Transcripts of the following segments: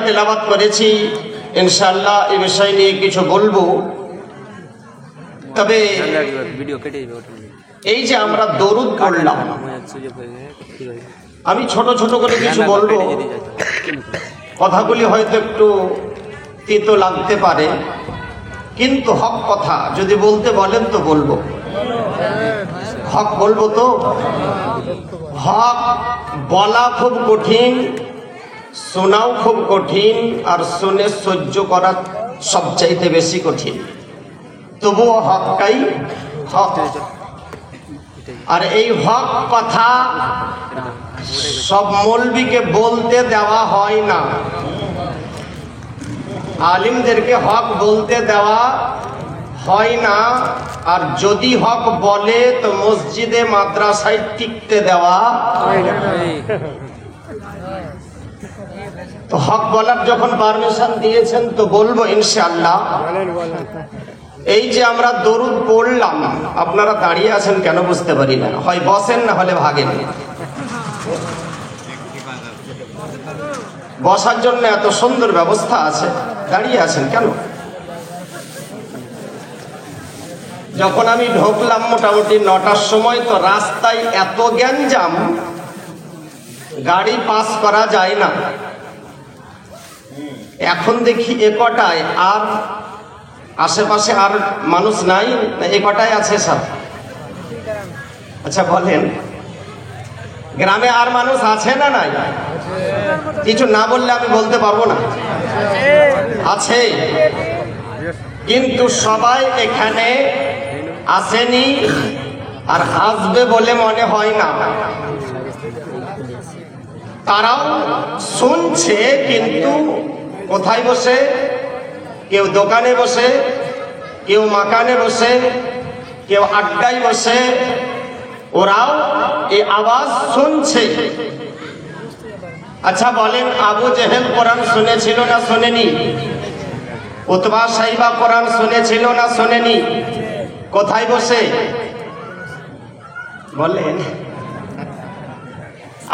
তেলাওয়াত করেছি, ইনশাআল্লাহ এই বিষয় নিয়ে কিছু বলবো। তবে এই যে আমরা দরুদ পড়লাম, আমি ছোট ছোট করে কিছু বলবো। কথাগুলি হয়তো একটু তিতো লাগতে পারে, কিন্তু হক কথা যদি বলতে বলেন তো বলবো। হক বলবো তো। হক বলা খুব কঠিন, শোনাও খুব কঠিন, আর শুনে সহ্য করা সবচাইতে বেশি কঠিন। তবুও হকটাই হক। আর এই হক কথা সব মৌলবীকে বলতে দেওয়া হয় না, আলিমদেরকে হক বলতে দেওয়া হয় না। আর যদি হক বলে তো মসজিদে মাদ্রাসায় টিকতে দেওয়া হয় না। তো হক বলার যখন পারমিশন দিয়েছেন তো বলবো ইনশাআল্লাহ। এই যে আমরা দরুদ পড়লাম, আপনারা দাঁড়িয়ে আছেন কেন বুঝতে পারি না, হয় বসেন না হলে ভাগেন। বসার জন্য এত সুন্দর ব্যবস্থা আছে, দাঁড়িয়ে আছেন কেন? যখন আমি ঢুকলাম মোটামুটি 9টার সময়, তো রাস্তায় এত গ্যাঞ্জাম, গাড়ি পাস করা যায় না। এখন দেখি এ কটায়, আর আশেপাশে আর মানুষ নাই, এ কটায় আছে সব? আচ্ছা বলেন, গ্রামে আর মানুষ আছে না নাই? কিছু না বললে আমি বলতে পারবো না। আছে, কিন্তু সবাই এখানে আসেনি আর আসবে বলে মনে হয় না। তারাও শুনছে, কিন্তু কোথায় বসে? কেউ দোকানে বসে, কেউ মাকানে বসে, কেউ আড্ডায় বসে, ওরাও এই আওয়াজ শুনছে। আচ্ছা বলেন, আবু জেহেল কোরআন শুনেছিল না শোনেনি? উতবা সাইবা কোরআন শুনেছিল না শোনেনি? কোথায় বসে বলেন?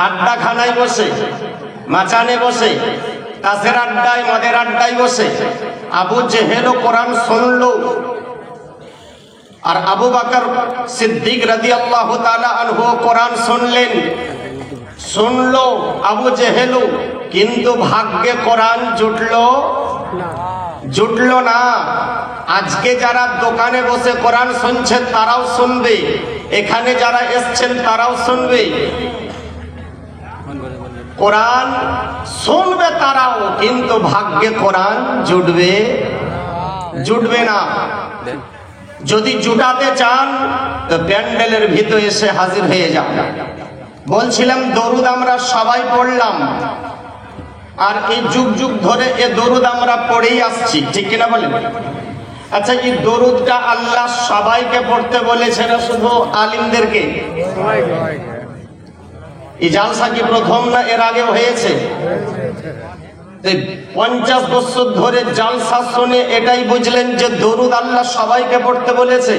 আড্ডাখানায় বসে, মাচানে বসে, তাসের আড্ডায়, মদের আড্ডায় বসে আবু জেহেলও কোরআন শুনলো। আর আবু বকর সিদ্দিক রাদিয়াল্লাহু তাআলা আনহু কোরআন শুনলো আবু জেহেলও, কিন্তু ভাগ্যে কোরআন জুটলো না। আজকে যারা দোকানে বসে কোরআন শুনছেন তারাও শুনবে, এখানে যারা এসছেন তারাও শুনবে। কোরআন শুনবে তারাও, কিন্তু ভাগ্যে কোরআন জুটবে না। যদি জুটাতে চান তো প্যান্ডেলের ভিতরে এসে হাজির হয়ে যান। বলছিলাম দরুদ আমরা সবাই পড়লাম, আর এই যুগ যুগ ধরে এ দরুদ আমরা পড়েই আসছি, ঠিক কিনা বলেন? আচ্ছা, এই দরুদটা আল্লাহ সবাইকে পড়তে বলেছে না শুধু আলিমদেরকে? এই জালসা কি প্রথম না এর আগে হয়েছে? 50 বছর ধরে জালসা শুনে এটাই বুঝলেন যে দরুদ আল্লাহ সবাইকে পড়তে বলেছে।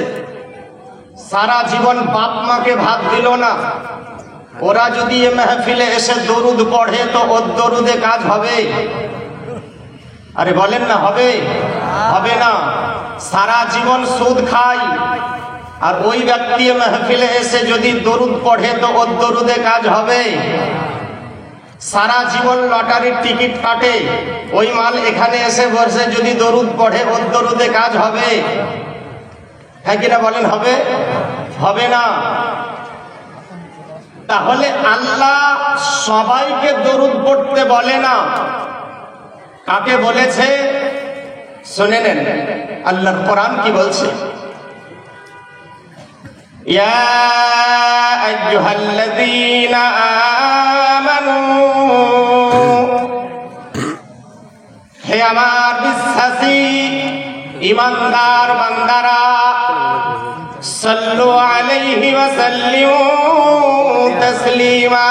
সারা জীবন বাপ মাকে ভাত দিল না, ওরা যদি এ মেহফিলে এসে দরুদ পড়ে তো ওর দরুদে কাজ হবে? আরে বলেন না, হবে? হবে না। সারা জীবন সুদ খায়, আর ওই ব্যক্তি মেহফিলে এসে যদি দরুদ পড়ে তো ওর দরুদে কাজ হবে? সারা জীবন লটারির টিকিট কাটে, ওই মাল এখানে এসে বসে যদি দরুদ পড়ে ওর দরুদে কাজ হবে? হ্যাঁ কিনা বলেন, হবে? হবে না। তাহলে আল্লাহ সবাইকে দরুদ পড়তে বলে না, কাকে বলেছে শুনে নেন। আল্লাহর কোরআন কি বলছে? ইয়া আইয়ুহাল্লাযীনা আমানু, হে আমার বিশ্বাসী ঈমানদার বান্দারা, সাল্লু আলাইহি ওয়া সাল্লিমু তাসলিমা,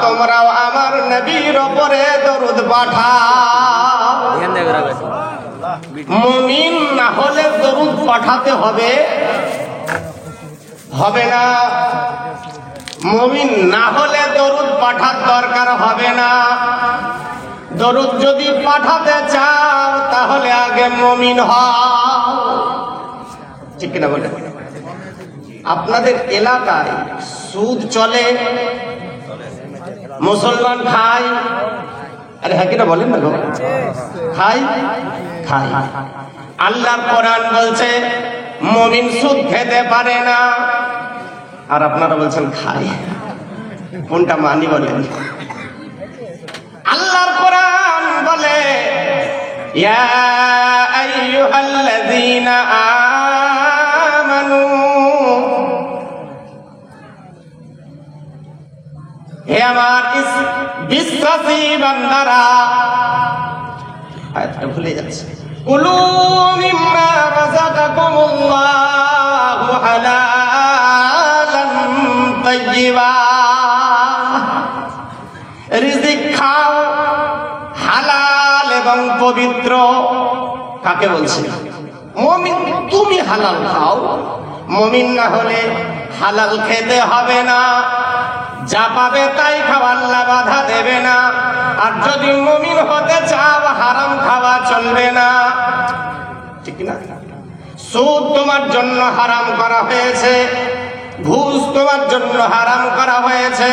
তোমরাও আমার নবীর উপরে দরুদ পাঠাও। মুমিন না হলে দরুদ পাঠাতে হবে? হবে না। মুমিন না হলে দরুদ পাঠার দরকার হবে না। দরুদ যদি পাঠাতে চাও তাহলে আগে মুমিন হও। ঠিক কিনা বলেন? আপনাদের এলাকায় সুদ চলে, মুসলমান খায়, আরে হ্যাঁ কিনা বলেন না গো? খায় খায়। আল্লাহর কোরআন বলছে মুমিন সুদ খেতে পারে না, আর আপনারা বলছেন খায়। কোনটা মানি বলেন? আল্লাহর কোরআন বলে ইয়া আইয়ুহাল্লাযীনা আমানু, হে আমার বিশ্বাসী বান্দারা, আয়াতটা ভুলে যাচ্ছে, কুলু মিম্মা রাযাকাকুমুল্লাহু হালালান তাইয়্যিবা, রিজিক খাও হালাল এবং পবিত্র। কাকে বলছে? মুমিন। তুমি হালাল খাও, মুমিন না হলে হালাল খেতে হবে না, যা পাবে তাই খাও, আল্লাহ বাধা দেবে না। আর যদি মুমিন হতে চাও হারাম খাওয়া চলবে না। ঠিক না? সুদ তোমার জন্য হারাম করা হয়েছে, ঘুষ তোমার জন্য হারাম করা হয়েছে,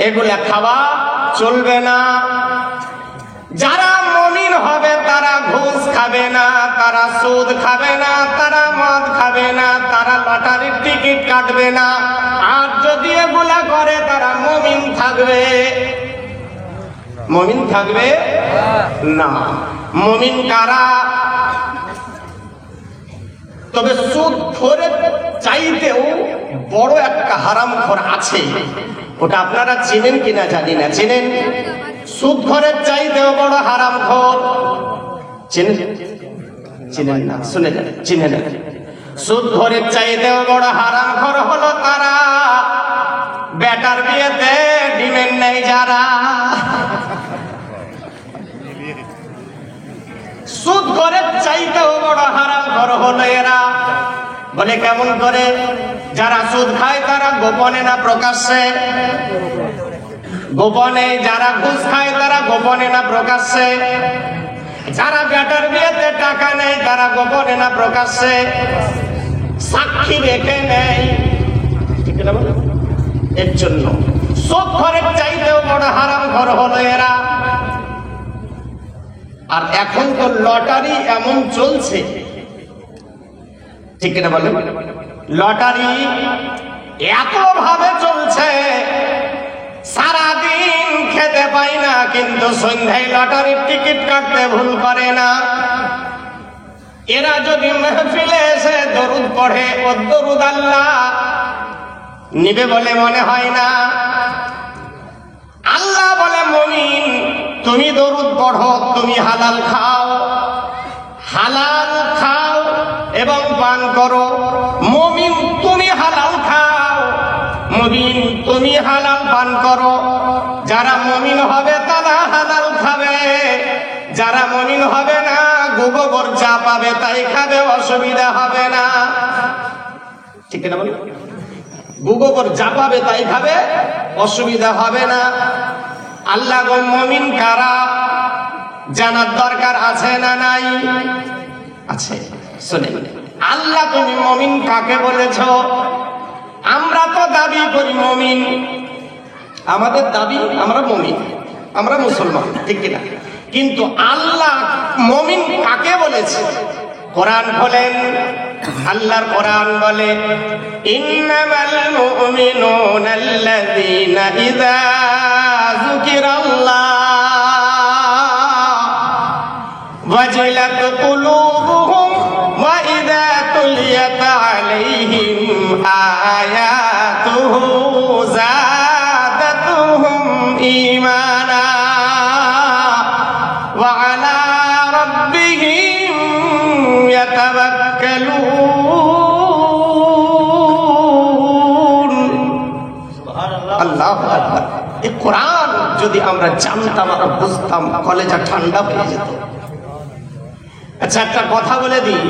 এগুলা খাওয়া চলবে না। যারা মুমিন হবে তারা ঘুষ খাবে না, তারা সুদ খাবে না, তারা মদ খাবে না, তারা লটারির টিকিট কাটবে না। আর যদি এগুলা করে তারা মুমিন থাকবে? মুমিন থাকবে না। মুমিন কারা? তবে সুদ খোরের চাইতেও বড় একটা হারামখোর আছে, ওটা আপনারা চিনেন কিনা জানি না। চিনেন? সুদ খোরের চাইতেও বড় হারামখোর চিনেন? চিনেন না? শুনে যান, চিনে যান। সুদ খোরের চাইতেও বড় হারামখোর হলো তারা বেটার বিয়েতে ডিমের নেই যারা। সুদ খোরের চাইতেও বড় হারামখোর হলো এরা। বলে কেমন করে? যারা সুদ খায় তারা গোপনে না প্রকাশ্যে? গোপনে। যারা ঘুষ খায় তারা গোপনে না প্রকাশ্যে? যারা বেটার বিয়েতে টাকা নেয় তারা গোপনে না প্রকাশ্যে? সাক্ষী রেখে নেয়। ঠিক না? এর জন্য সুদ খোরের চাইতেও বড় হারামখোর হলো এরা। আর এখন তো লটারি এমন চলছে, ঠিক না বলেন? লটারি এত ভাবে চলছে, সারাদিন খেতে পাই না, কিন্তু সন্ধ্যায় লটারির টিকিট কাটতে ভুল করে না। এরা যদি মেহফিলে এসে দরুদ পড়ে, ও দরুদ আল্লাহ নিবে বলে মনে হয় না। আল্লাহ বলে মুমিন তুমি দরুদ পড়ো, তুমি হালাল খাও, হালাল খাও এবং পান করো। মুমিন তুমি হালাল খাও, মুমিন তুমি হালাল পান করো। যারা মুমিন হবে তারা হালাল খাবে, যারা মুমিন হবে না গোবর যা পাবে তাই খাবে, অসুবিধা হবে না। ঠিক না বলি? গোবর যা পাবে তাই খাবে, অসুবিধা হবে না। আল্লাহ গো মুমিন কারা জানার দরকার আছে না নাই? আছে। শুনে, আল্লাহ তুমি মুমিন কাকে বলেছো? আমরা তো দাবি করি মুমিন, আমাদের দাবি আমরা মুমিন, আমরা মুসলমান, ঠিক কিনা? কিন্তু আল্লাহ মুমিন কাকে বলেছে? কোরআন বলেন, আল্লাহর কোরআন বলে ইন্নামাল মুমিনুনা আল্লাযীনা ইযা যুকিরাল্লাহ ওয়াজিলাত কুলুবুহুম ওয়া ইযা তুলিয়াত আলাইহিম আয়াতুহু যাদাতুহুম ঈমানা ওয়া আলা রাব্বিহিম ইয়াতাওয়াক্কালুন। আল্লাহু আকবার। এই কোরআন যদি আমরা জানতাম আর বুঝতাম, কলেজা ঠান্ডা হয়ে যেত। আচ্ছা, একটা কথা বলে দিই,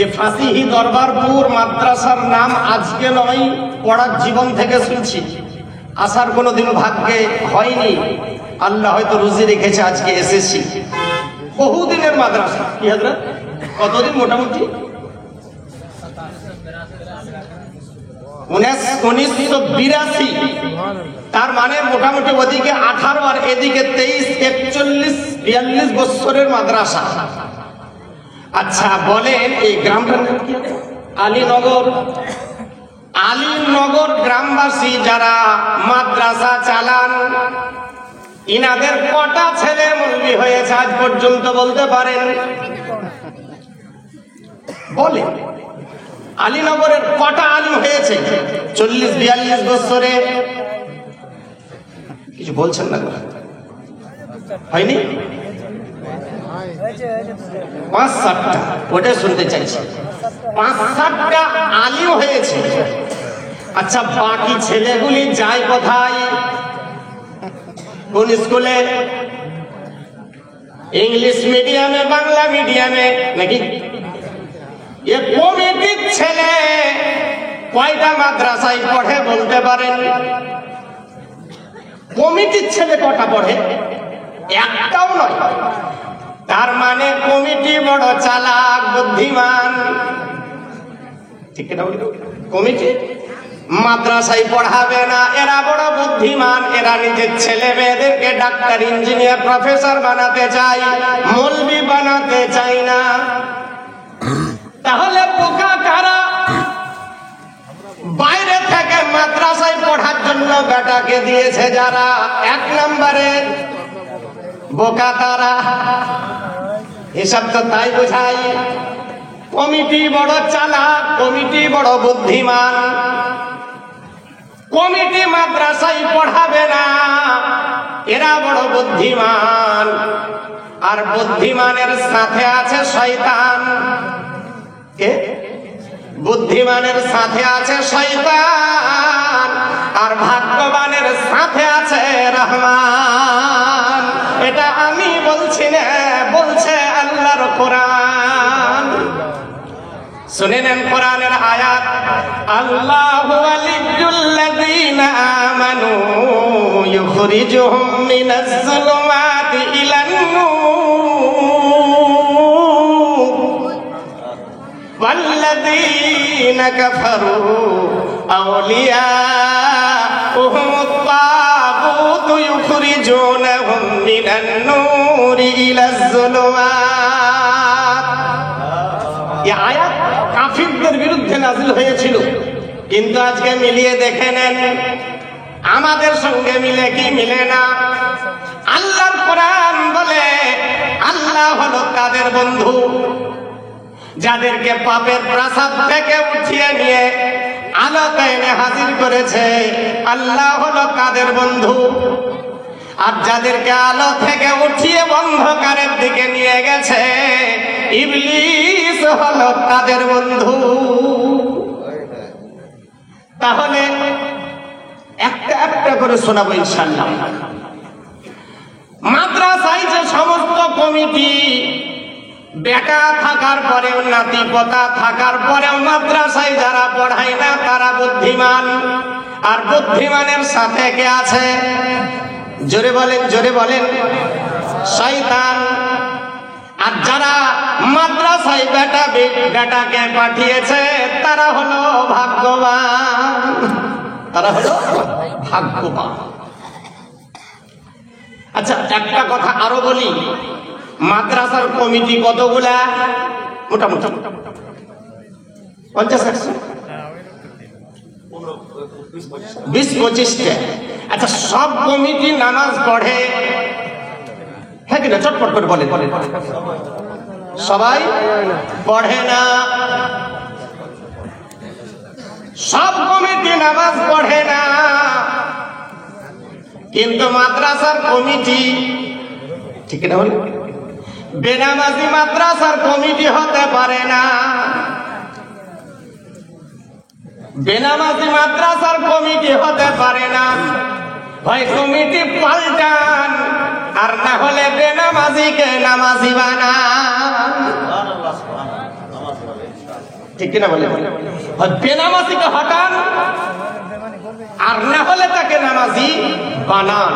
এ ফাঁসিহি দরবারপুর মাদ্রাসার নাম আজকে নয়, পড়ার জীবন থেকে শুনছি। আসার কোনোদিন ভাগ্যে হয়নি, আল্লাহ হয়তো রুজি রেখেছে আজকে এসেছি। বহুদিনের মাদ্রাসা। কি হযরত কতদিন? মোটামুটি 1982। তার মানে মোটামুটি ওদিকে 18 আর এদিকে 23, 41, 42 বছরের মাদ্রাসা। আচ্ছা বলেন এই গ্রামটার নাম কি? আলীনগর। আলীনগর গ্রামবাসী যারা মাদ্রাসা চালান, ইনাদের কটা ছেলে মুরব্বি হয়েছে আজ পর্যন্ত বলতে পারেন? বলে আলীনগরের কটা আলিম হয়েছে 40-42 বছরে? কিছু বলছেন না? হয়নি? 5-7টা। ওটা শুনতে চাইছি। 5-7টা আলিম হয়েছে। আচ্ছা বাকি ছেলেগুলি যায় কোথায়? কোন স্কুলে? ইংলিশ মিডিয়ামে, বাংলা মিডিয়ামে নাকি? এ কমিটির ছেলে কয়টা মাদ্রাসায় পড়ে বলতে পারেন? কমিটির ছেলে কটা পড়ে? একটাও নয়। তার মানে কমিটি বড় চালাক, বুদ্ধিমান। ঠিক না? কমিটি মাদ্রাসায় পড়াবে না, এরা বড় বুদ্ধিমান। এরা নিজের ছেলে মেয়েদেরকে ডাক্তার, ইঞ্জিনিয়ার, প্রফেসর বানাতে চায়, মৌলবি বানাতে চায় না। তাহলে বোকা কারা? বাইরে থেকে মাদ্রাসায় পড়ার জন্য বেটাকে দিয়েছে যারা, 1 নম্বরে বোকা তারা। হিসাব তো তাই বোঝায়। কমিটি বড় চালাক, কমিটি বড় বুদ্ধিমান। কমিটি মাদ্রাসায় পড়াবে না, এরা বড় বুদ্ধিমান। আর বুদ্ধিমানের সাথে আছে শয়তান। কে? বুদ্ধিমানের সাথে আছে শয়তান, আর ভাগ্যবানের সাথে আছে রহমান। এটা আমি বলছি না, বলছে আল্লাহর কোরআন। শুনে নেন কোরআনের আয়াত, আল্লাহু ওয়ালিয়্যুল্লাযীনা আমানু ইউখরিজুহুম মিনাজ যুলুমাতি ইলান নূর ওয়াল্লাযীনা কাফারু আউলিয়াউহুমুত তাগুতু ইউখরিজুনাহুম মিনান নূরি ইলাজ যুলুমাত। এই আয়াত কাফিরদের বিরুদ্ধে নাযিল হয়েছিল, কিন্তু আজকে মিলিয়ে দেখে নেন আমাদের সঙ্গে মিলে কি মিলে না। আল্লাহর কোরআন বলে আল্লাহ হলো তাদের বন্ধু যাদেরকে পাপের প্রাসাদ থেকে উঠিয়ে নিয়ে আলোতে এনে হাজির করেছে। আল্লাহ হলো তাদের বন্ধু। আর যাদেরকে আলো থেকে উঠিয়ে অন্ধকারের দিকে নিয়ে গেছে, ইবলিস হলো তাদের বন্ধু। তাহলে একটা একটা করে শোনাবো ইনশাআল্লাহ। মাদ্রাসায় যে সমস্ত কমিটি বেটা থাকার পরেও, নাতি পোতা থাকার পরেও মাদ্রাসায় যারা পড়ায় না তারা বুদ্ধিমান। আর বুদ্ধিমানের সাথে কে আছে? জোরে বলেন, জোরে বলেন, শয়তান। আর যারা মাদ্রাসায় বেটাকে পাঠিয়েছে তারা হলো ভাগ্যবান, তারা হলো ভাগ্যবান। আচ্ছা একটা কথা আরো বলি, মাদ্রাসার কমিটি কতগুলা? মোটামুটি 50-100, 20-25টা। আচ্ছা সব কমিটি নামাজ পড়ে? হ্যাঁ কিনা? চটপট করে বলে। সবাই পড়ে না। সব কমিটি নামাজ পড়ে না, কিন্তু মাদ্রাসার কমিটি, ঠিক না বলে, বেনামাজি মাদ্রাসার কমিটি হতে পারে না। বেনামাজি মাদ্রাসার কমিটি হতে পারে না। হয় কমিটি পাল্টান, আর না হলে বেনামাজিকে নামাজি বানান। ঠিক কিনা বলে? বেনামাজিকে হটান, আর না হলে তাকে নামাজি বানান।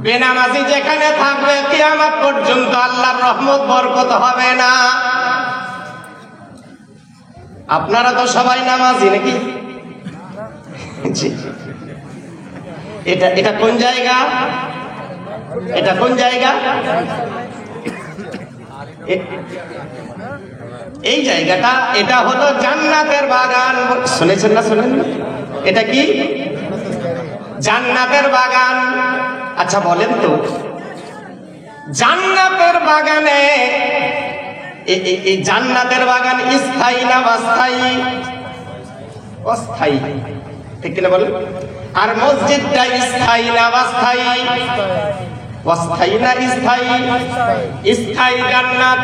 বেনামাজি যেখানে থাকবে কিয়ামত পর্যন্ত আল্লাহর রহমত বরকত হবে না। আপনারা তো সবাই নামাজি নাকি? এটা কোন জায়গা? এটা কোন জায়গা? এই জায়গাটা, এটা হলো জান্নাতের বাগান। শুনেছেন না? শুনেন না? এটা কি জান্নাতের বাগান? আচ্ছা বলেন তো, জান্নাতের বাগানে এই জান্নাতের বাগান স্থায়ী না অস্থায়ী? অস্থায়ী, ঠিক কিনা বলেন? আর মসজিদটা স্থায়ী না অস্থায়ী? অস্থায়ী না স্থায়ী? স্থায়ী জান্নাত।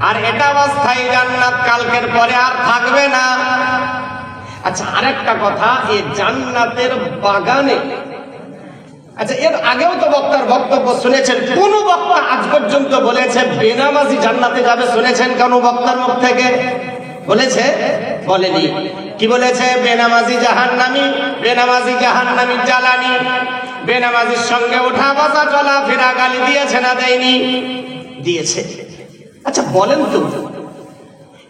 আর এটা অস্থায়ী জান্নাত, কালকের পরে আর থাকবে না। আচ্ছা আরেকটা কথা, এই জান্নাতের বাগানে, আচ্ছা এর আগেও তো বক্তার বক্তব্য শুনেছেন, কোন বক্তা আজ পর্যন্ত বলেছে বেনামাজি জান্নাতে যাবে? শুনেছেন কোন বক্তার মুখ থেকে? বলেছে? বলেনি। কি বলেছে? বেনামাজি জাহান্নামী, বেনামাজি জাহান্নামীর জ্বালানি। বেনামাজির সঙ্গে ওঠা বসা চলা ফেরা গালি দিয়েছে না দেয়নি? দিয়েছে। আচ্ছা বলেন তো,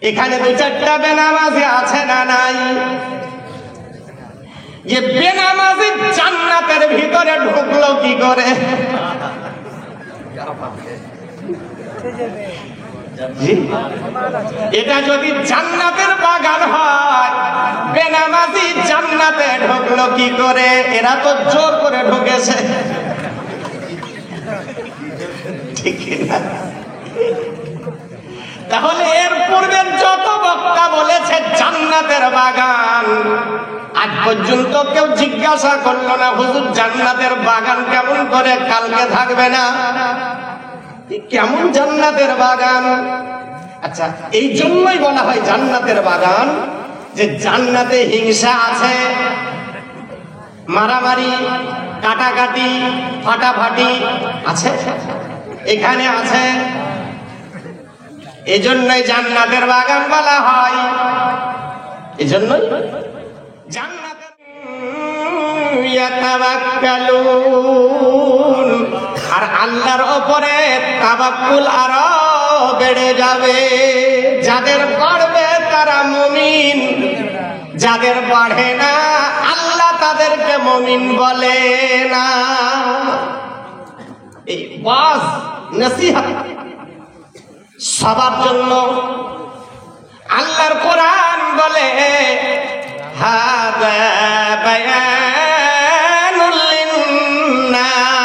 এখানে দু চারটা বেনামাজি আছে না নাই? যে বেনামাজি জান্নাতের ভিতরে ঢুকলো কি করে? এটা যদি জান্নাতের বাগান হয়, বেনামাজি জান্নাতে ঢুকলো কি করে? এরা তো জোর করে ঢুকেছে, ঠিক না? তাহলে এর পূর্বে যত বক্তা বলেছে জান্নাতের বাগান, আজ পর্যন্ত কেউ জিজ্ঞাসা করলো না হুজুর জান্নাতের বাগান কেমন করে কালকে থাকবে না? কেমন জান্নাতের বাগান? আচ্ছা এই জন্যই বলা হয় জান্নাতের বাগান, যে জান্নাতে হিংসা আছে, মারামারি, কাটাকাটি, ফাটাফাটি আছে, এখানে আছে। এজন্যই জান্নাতের বাগান বলা হয়। এজন্যই জান্নাতে ইয়াতাওয়াক্কালুন, আর আল্লাহর উপরে তাওয়াক্কুল আরো বেড়ে যাবে। যাদের বাড়বে তারা মুমিন, যাদের বাড়ে না আল্লাহ তাদেরকে মুমিন বলে না। এই ওয়াজ নসিহত সবার জন্য। আল্লাহর কোরআন বলে হাযা বায়ানুল লিন্নাস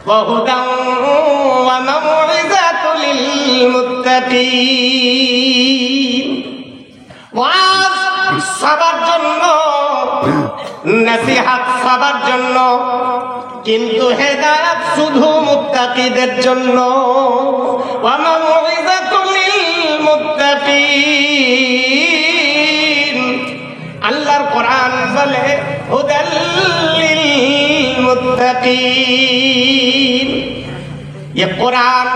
ওয়া হুদান ওয়া মাউইযাতুল লিল মুত্তাকিন। ওয়াজ সবার জন্য, নসিহত সবার জন্য, কিন্তু হেদায়েত শুধু মুত্তাকিদের জন্য। ওয়া মাউইযাতুল লিল মুত্তাকিন। আল্লাহর কোরআন বলে হুদাল লিল মুত্তাকিন। ये कुरान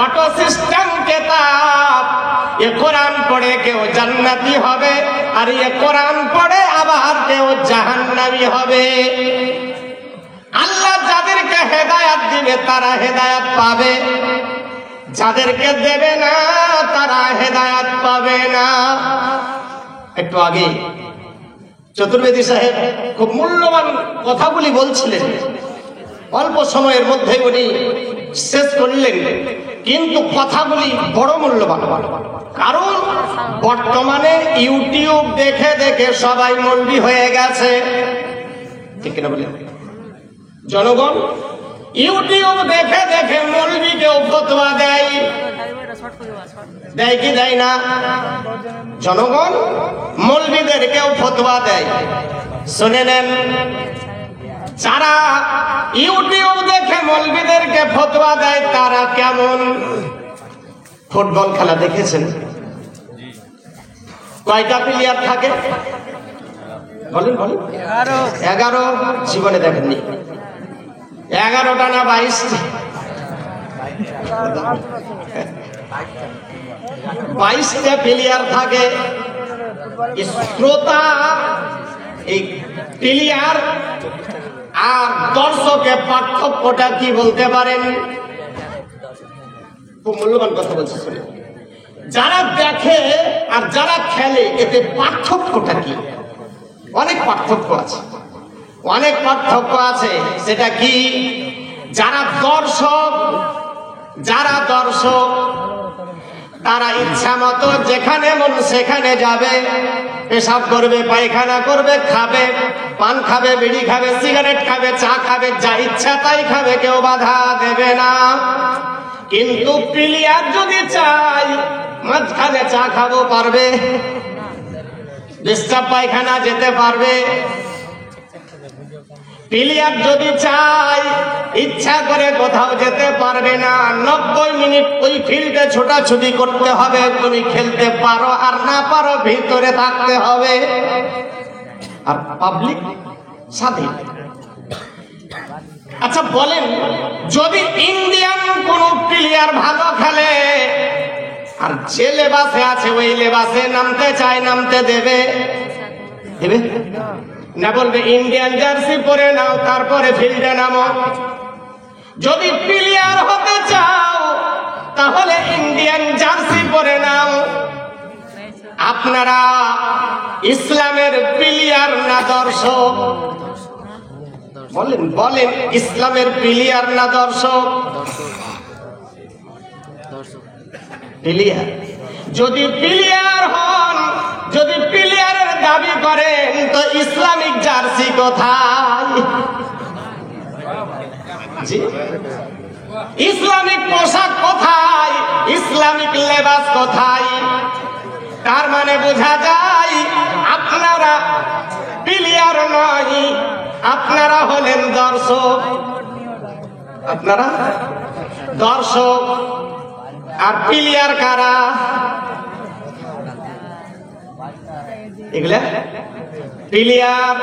ऑटो सिस्टम किताब, ये कुरान पढ़े केउ জান্নাতি হবে, আর ये कुरान पढ़े আবার কেউ জাহান্নামী হবে। আল্লাহ যাদেরকে হেদায়েত দিবে তারা হেদায়েত পাবে, যাদেরকে দেবে না তারা হেদায়েত পাবে না। একটু আগে চতুর্বেদী সাহেব খুব মূল্যবান কথাগুলি বলছিলেন, অল্প সময়ের মধ্যে উনি শেষ করলেন, কিন্তু কথাগুলি বড় মূল্যবান। কারণ বর্তমানে ইউটিউব দেখে দেখে সবাই মৌলবি হয়ে গেছে, ঠিক না বলেন? জনগণ ইউটিউব দেখে দেখে মৌলবিকেও ফতোয়া দেয়, দেয় কি দেয় না? জনগণ মৌলবিদেরকেও ফতোয়া দেয়। শুনে নেন, যারা ইউটিউব দেখে মৌলবিদেরকে ফতোয়া দেয় তারা কেমন? ফুটবল খেলা দেখেছেন? কয়টা প্লেয়ার থাকে? বলেন বলেন। 11। জীবনে দেখেননি? 11টা না 22টা? 22টা প্লেয়ার থাকে। শ্রোতা এই প্লেয়ার আর দর্শকের পার্থক্যটা কি বলতে পারেন? খুব মূল্যবান কথা বলছে, শুনে। যারা দেখে আর যারা খেলে এতে পার্থক্যটা কি? অনেক পার্থক্য আছে, অনেক পার্থক্য আছে। সেটা কি? যারা দর্শক তারা ইচ্ছা মতো যেখানে মন সেখানে যাবে, পেশাব করবে, পায়খানা করবে, খাবে, পান খাবে, বিড়ি খাবে, সিগারেট খাবে, চা খাবে, যা ইচ্ছা তাই খাবে, কেউ বাধা দেবে না। কিন্তু প্লেয়ার যদি চাই মাঝখানে চা খাবো পারবে, পেশাব পায়খানা যেতে পারবে। প্লেয়ার যদি চাই ইচ্ছা করে কোথাও যেতে পারবে না। 90 মিনিট ওই ফিল্ডে ছোটাছুটি করতে হবে, তুমি খেলতে পারো আর না পারো ভিতরে থাকতে হবে। আর পাবলিক স্বাধীন। আচ্ছা বলেন, যদি ইন্ডিয়ান কোন প্লেয়ার ভালো খেলে আর যে লেবাসে আছে ওই লেবাসে নামতে চায়, নামতে দেবে? না, বলবে ইন্ডিয়ান জার্সি পরে নাও তারপরে ফিল্ডে নামো। যদি প্লেয়ার হতে চাও তাহলে ইন্ডিয়ান জার্সি পরে নাও। আপনারা ইসলামের প্লেয়ার না দর্শক? বলেন ইসলামের প্লেয়ার না দর্শক? প্লেয়ার। যদি প্লেয়ার হন, যদি প্লেয়ারের দাবি করেন তো ইসলামিক জার্সি কোথায়? জি, ইসলামিক পোশাক কোথায়? ইসলামিক লেবাস কোথায়? তার মানে বোঝা যায় আপনারা প্লেয়ার নয়, আপনারা হলেন দর্শক। আপনারা দর্শক। আর প্লেয়ার কারা? এগুলা প্লেয়ার।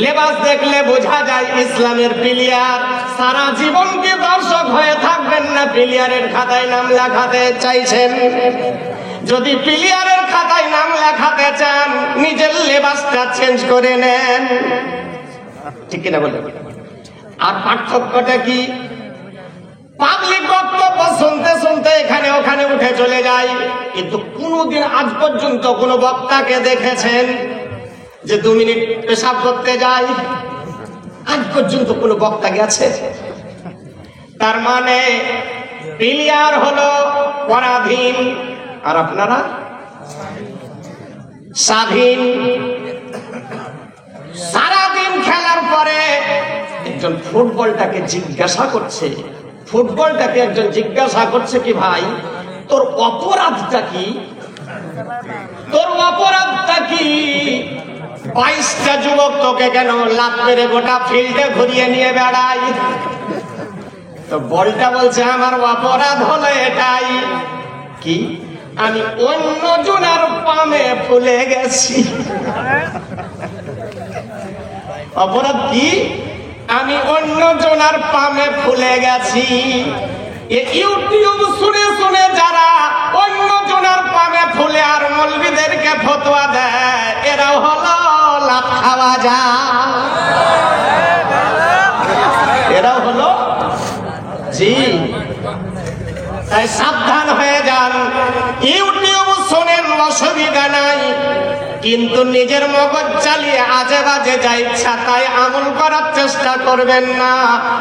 লেবাস দেখলে বোঝা যায় ইসলামের প্লেয়ার। সারা জীবন কি দর্শক হয়ে থাকবেন না প্লেয়ারের খাতায় নাম লেখাতে চাইছেন? যদি প্লেয়ারের খাতায় নাম লেখাতে চান নিজের লেবাসটা চেঞ্জ করে নেন। ঠিক কিনা বলে? আর পার্থক্যটা কি? পাবলিক বক্তব্য শুনতে শুনতে এখানে ওখানে উঠে চলে যায়, কিন্তু কোনদিন আজ পর্যন্ত কোন বক্তাকে দেখেছেন যে 2 মিনিট পেশাব করতে যায়? আজ পর্যন্ত কোন বক্তা গেছে? তার মানে প্লেয়ার হলো পরাধীন আর আপনারা স্বাধীন। সারাদিন খেলার পরে একজন ফুটবলটাকে জিজ্ঞাসা করছে, ফুটবলটাকে একজন জিজ্ঞাসা করছে কি ভাই তোর অপরাধটা কি? তোর অপরাধটা কি? 22টা যুবক তোকে কেন লাত মেরে গোটা ফিল্ডে ঘুরিয়ে নিয়ে বেড়ায়? তো বলটা বলছে আমার অপরাধ হলো এটাই, কি আমি অন্য জনের পামে ফুলে গেছি। অপরাধ কি? আমি অন্য জনার পামে ফুলে গেছি। ইউটিউব শুনে শুনে যারা অন্য জনার পামে ফুলে আর মৌলবীদেরকে ফতোয়া দেয়, এরাও হলো লাত খাওয়া যায়, এরাও হলো। জি, তাই সাবধান হয়ে যান। ইউটিউব শোনেন, অসুবিধা নাই, কিন্তু নিজের মগজ চালিয়ে আজে বাজে যা ইচ্ছা তাই আমল করার চেষ্টা করবেন না,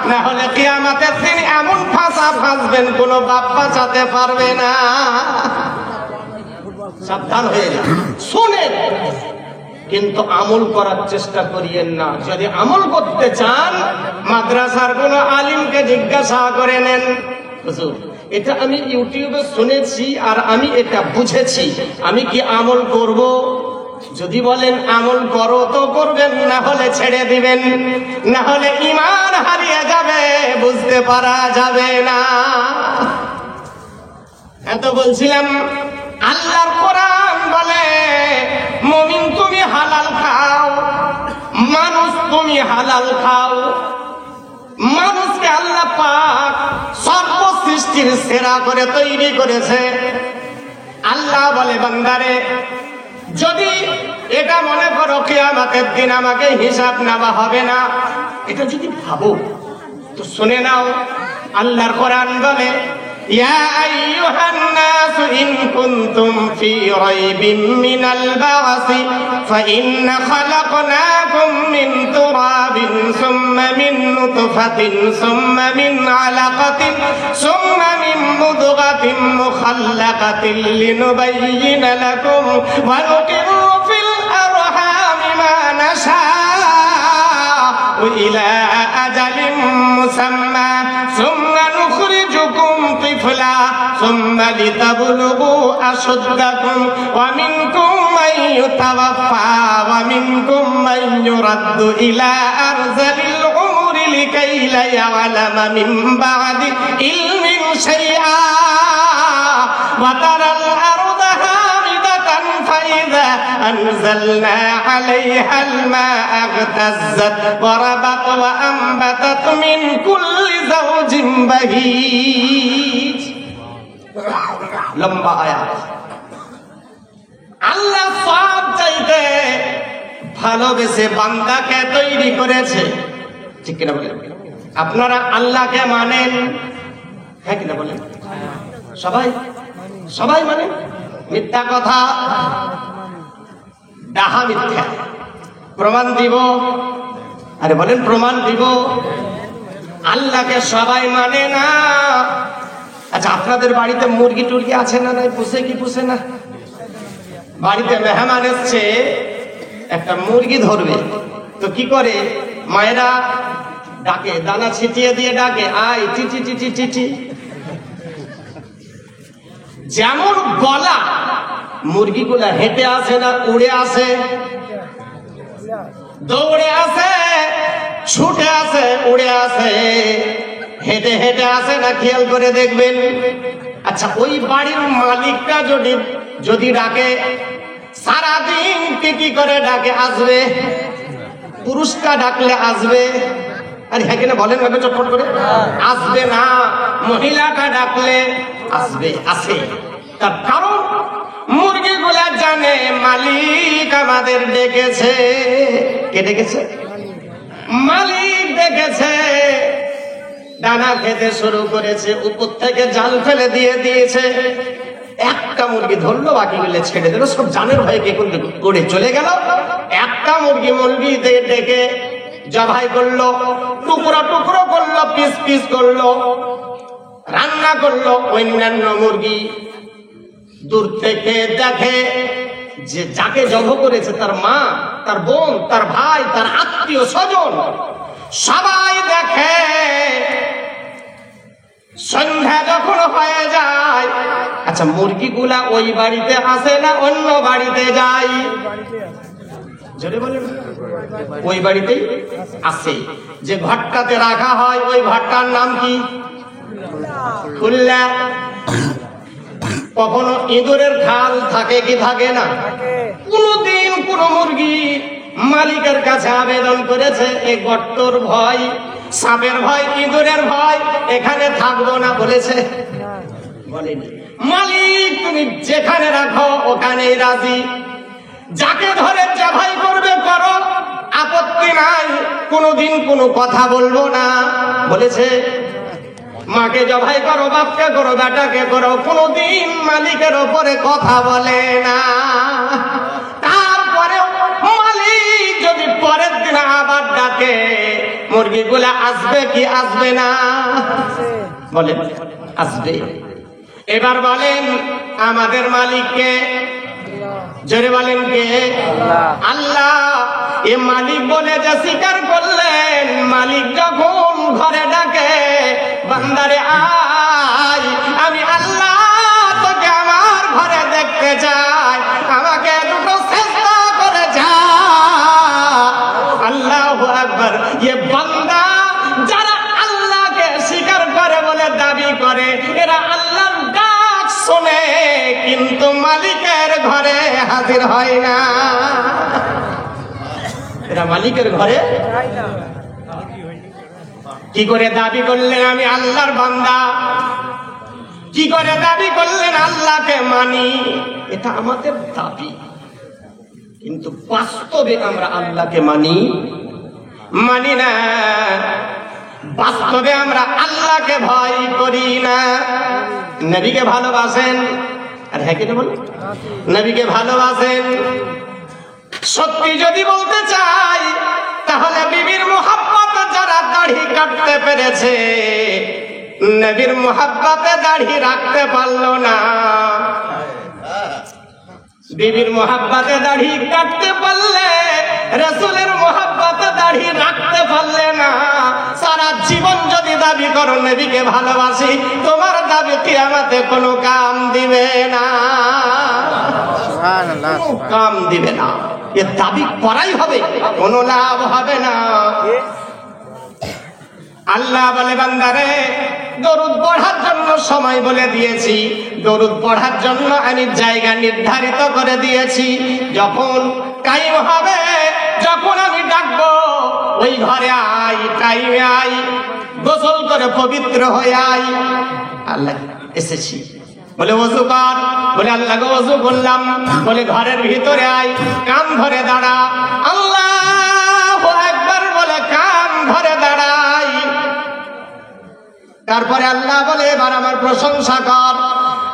না হলে কিয়ামতের দিন এমন ফাঁসা ফাঁসবেন কোনো বাপ বাঁচাতে পারবে না। সাবধান হয়ে যান। শুনেন কিন্তু আমল করার চেষ্টা করিয়েন না। যদি আমল করতে চান মাদ্রাসার কোনো আলিমকে জিজ্ঞাসা করে নেন, হুজুর এটা আমি ইউটিউবে শুনেছি আর আমি এটা বুঝেছি, আমি কি আমল করব? যদি বলেন আমল করো তো করবেন, না হলে ছেড়ে দিবেন, না হলে ঈমান হারিয়ে যাবে, বুঝতে পারা যাবে না। এত বলছিলাম আল্লাহর কোরআন বলে মুমিন তুমি হালাল খাও, মানুষ তুমি হালাল খাও। মানুষকে আল্লাহ পাক সর্বসৃষ্টির সেরা করে তৈরি করেছে। আল্লাহ বলে বান্দারে যদি এটা মনে করো কিয়ামতের দিন আমাকে হিসাব নেওয়া হবে না, এটা যদি ভাবো তো শুনে নাও, আল্লাহর কোরআন বলে ইয়া আইয়ুহান নাস ইন কুনতুম ফি রাইবিন মিনাল বা'সি ফাইন্না খালাকনাকুম মিন তুরাবিন সুম্মা মিন নুতফাতিন সুম্মা মিন আলাকাতিন সুম্মা মিন মুদগাতিন মুখাল্লাকাতিন লিনুবাইয়িনা লাকুম ওয়া নুকিরু ফিল আরহামি মা নাশা'উ ইলা আজালিন মুসাম্মা সুম্মা নুখরিজুকুম তিফলা সুম্মা লিতাবলুগু আশুদ্দাকুম ওয়া মিনকুম মান ইউতাওয়াফা ওয়া মিনকুম মান ইউরাদ্দু ইলা আরযালিল উমুরি লিকাই লা ইয়ালামা মিন বা'দি ইলমিন শাইআ ওয়া তারাল আরদা হামিদাতান ফাইযা আনজালনা আলাইহাল মা'a ইহতাজ্জাত ওয়া রাবাত ওয়া আনবাতাত মিন কুল্লি যাওজিন বাহীজ। লম্বা আয়াত। আল্লাহ সব চাইতে ভালোবেসে বান্দাকে তৈরি করেছে, ঠিক কিনা বলেন? আপনারা আল্লাহকে মানেন? হ্যাঁ কিনা বলেন? সবাই সবাই মানেন? মিথ্যা কথা, ডাহা মিথ্যা। প্রমাণ দিব? আরে বলেন প্রমাণ দিব। আল্লাহকে সবাই মানে না। আচ্ছা, আপনাদের বাড়িতে মুরগি টুরগি আছে না নাই? পুষে কি পুষে না? বাড়িতে মেহমান এসছে, একটা মুরগি ধরবে, তো কি করে? মায়েরা ডাকে, দানা ছিটিয়ে দিয়ে ডাকে, আয় চিটি চিটি চিটি। যেমন গলা, মুরগিগুলা হেঁটে আসে না উড়ে আসে? দৌড়ে আসে, ছুটে আসে, উড়ে আসে, হেঁটে হেঁটে আসে না? খেয়াল করে দেখবেন। আচ্ছা, ওই বাড়ির মালিকটা যদি ডাকে, সারাদিন কি করে ডাকে? আসবে? পুরুষটা ডাকলে আসবে? আরে হ্যাঁ কিনা বলেন ভাবে চটপট করে? আসবে না। মহিলাটা ডাকলে আসবে, আসে। তার কারণ মুরগিগুলা জানে মালিক আমাদের ডেকেছে। কে ডেকেছে? মালিক ডেকেছে। দানা খেতে শুরু করেছে, উপর থেকে জাল ফেলে দিয়েছে। একটা মুরগি ধরলো, বাকিগুলো ছেড়ে দিল, সব জানের ভয়ে কে করে চলে গেল। একটা মুরগি ডেকে জবাই করলো, টুকরো টুকরো করলো, পিস পিস করলো, রান্না করলো। অন্যান্য মুরগি দূর থেকে দেখে যে যাকে জব করেছে তার মা, তার বোন, তার ভাই, তার আত্মীয় স্বজন সবাই দেখে। সন্ধ্যা যখন হয়ে যায়, আচ্ছা মুরগিগুলা ওই বাড়িতে আসে না অন্য বাড়িতে যায়? জোরে বলেন। ওই বাড়িতেই আসে। যে ঘরটাতে রাখা হয় ওই ঘরটার নাম কি? খুল্লা। কখনো ইঁদুরের খাল থাকে কি থাকে না? কোনদিন কোন মুরগি মালিকের কাছে আবেদন করেছে এই গর্তর ভয়, সাপের ভয়, ইঁদুরের ভয়, এখানে থাকবো না বলেছে? বলেনি। মালিক তুমি যেখানে রাখো ওখানেই রাজি। যাকে ধরে জবাই করবে করো, আপত্তি নাই, কোনদিন কোনো কথা বলবো না বলেছে? মাকে জবাই করো, বাপকে করো, বেটাকে করো, কোনদিন মালিকের ওপরে কথা বলে না। তারপরে মালিক যদি পরের দিন আবার ডাকে, মুরগিগুলা আসবে কি আসবে না? বলেন আসবে। এবার বলেন আমাদের মালিককে, জোরে বলেন কে? আল্লাহ। এ মালিক বলে যে স্বীকার করলেন। মালিক যখন ঘরে ডাকে, বান্দারে আয়, আমি আল্লাহ তোকে আমার ঘরে দেখতে চাই, আমাকে দুটো চেষ্টা করে যা। আল্লাহু আকবার। এ বান্দা যারা আল্লাহকে স্বীকার করে বলে দাবি করে, এরা আল্লাহর ডাক শোনে কিন্তু মালিকের ঘরে হাজির হয় না। এরা মালিকের ঘরে কি করে দাবি করলেন আমি আল্লাহর বান্দা? কি করে দাবি করলেন আল্লাহকে মানি? এটা আমাদের দাবি। কিন্তু বাস্তবে আমরা আল্লাহকে মানি না। বাস্তবে আমরা আল্লাহকে ভয় করি না। নবীকে ভালোবাসেন, আর হ্যাঁ কেটে বল, নবীকে ভালোবাসেন। সত্যি যদি বলতে চাই তাহলে বিবির মোহাব্বত যারা দাড়ি কাটতে পেরেছে, নবীর মোহাব্বতে দাড়ি রাখতে পারলো না। বিবির মোহাব্বতে দাড়ি কাটতে পারলে, রাসূলের মোহাব্বতে দাড়ি রাখতে পারলে না। সারা জীবন যদি দাবি করো নবীকে ভালোবাসি, তোমার দাবি কিয়ামতে কোনো কাম দিবে না, কাম দিবে না। এ দাবি করাই হবে, কোনো লাভ হবে না। আল্লাহ বলে বান্দারে দরুদ পড়ার জন্য সময় বলে দিয়েছি, দরুদ পড়ার জন্য আমি জায়গা নির্ধারিত করে দিয়েছি। যখন কায়েম হবে, যখন আমি ডাকবো ওই ঘরে আই, টাইমে আই, গোসল করে পবিত্র হয়ে আই। আল্লাহ এসেছি বলে ওযু কর, বলে আল্লাহ গো ওযু করলাম, বলে ঘরের ভিতরে আই, কান ধরে দাঁড়া, আল্লাহু আকবার বলে কান ধরে দাঁড়াই। তারপরে আল্লাহ বলে এবার আমার প্রশংসা কর,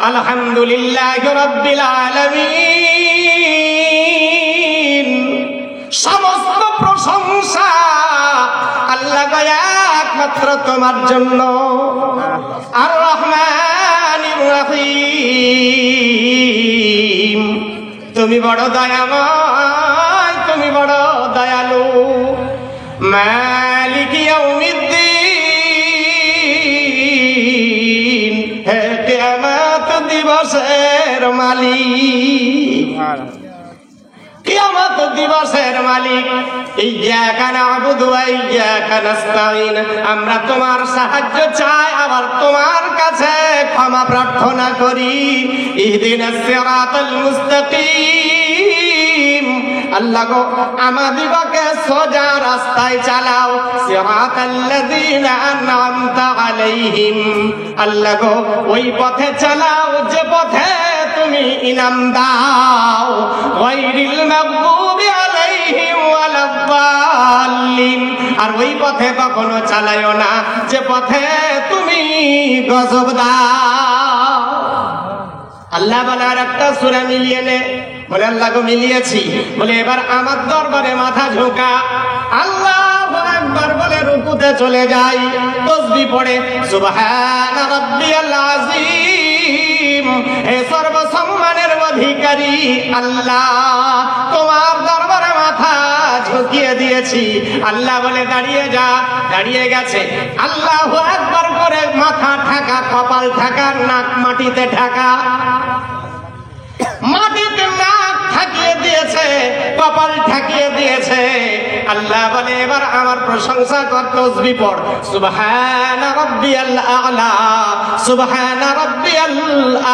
আলহামদুলিল্লাহি রাব্বিল আলামিন। সমস্ত প্রশংসা আল্লাহ একমাত্র তোমার জন্য। আর রহমানির রহিম, তুমি বড় দয়াময়, তুমি বড় দয়ালু। মালিক ইয়াউমিদ্দিন, হে কিয়ামত দিবসের মালিক, কিয়ামত দিবসের মালিক। ইয়্যাকা না'বুদু ওয়া ইয়্যাকা নাস্তাঈন, আমরা তোমার সাহায্য চাই, আবার তোমার কাছে ক্ষমা প্রার্থনা করি। ইহদিনাস সিরাতাল মুস্তাকিম, আল্লাহ গো আমাদিগকে সোজা রাস্তায় চালাও। সিরাতাল্লাযীনা আন'আমতা আলাইহিম, আল্লাহ গো ওই পথে চালাও যে পথে তুমি ইনাম দাও। গায়রিল মাগদুবি আলাইহিম ওয়ালাদ-দাল্লিন, আর ওই পথে কখনো চালায়ও না যে পথে তুমি গজব দাও। আল্লাহ বলে আর একটা সূরা মিলিয়ে নে, বলে আল্লাহ গো মিলিয়েছি, বলে এবার আমার দরবারে মাথা ঝোঁকা। আল্লাহু আকবার বলে রুকুতে চলে যাই, তাসবিহ পড়ে সুবহানা রাব্বিয়াল আযীম। হে সর্বসম্মানের অধিকারী আল্লাহ, তোমার দরবারে মাথা ঝুঁকিয়ে দিয়েছি। আল্লাহ বলে দাঁড়িয়ে যা, দাঁড়িয়ে গেছে। আল্লাহু আকবার করে মাথা ঢাকা, কপাল ঢাকা, নাক মাটিতে ঢাকা, মাটিতে নাক ঢাকিয়ে দিয়েছে, কপাল ঢাকিয়ে দিয়েছে। আল্লাহ বলে এবার আমার প্রশংসা কর, তাসবিহ পড় সুবহানা রাব্বিয়াল আ'লা, সুবহানা রাব্বিয়াল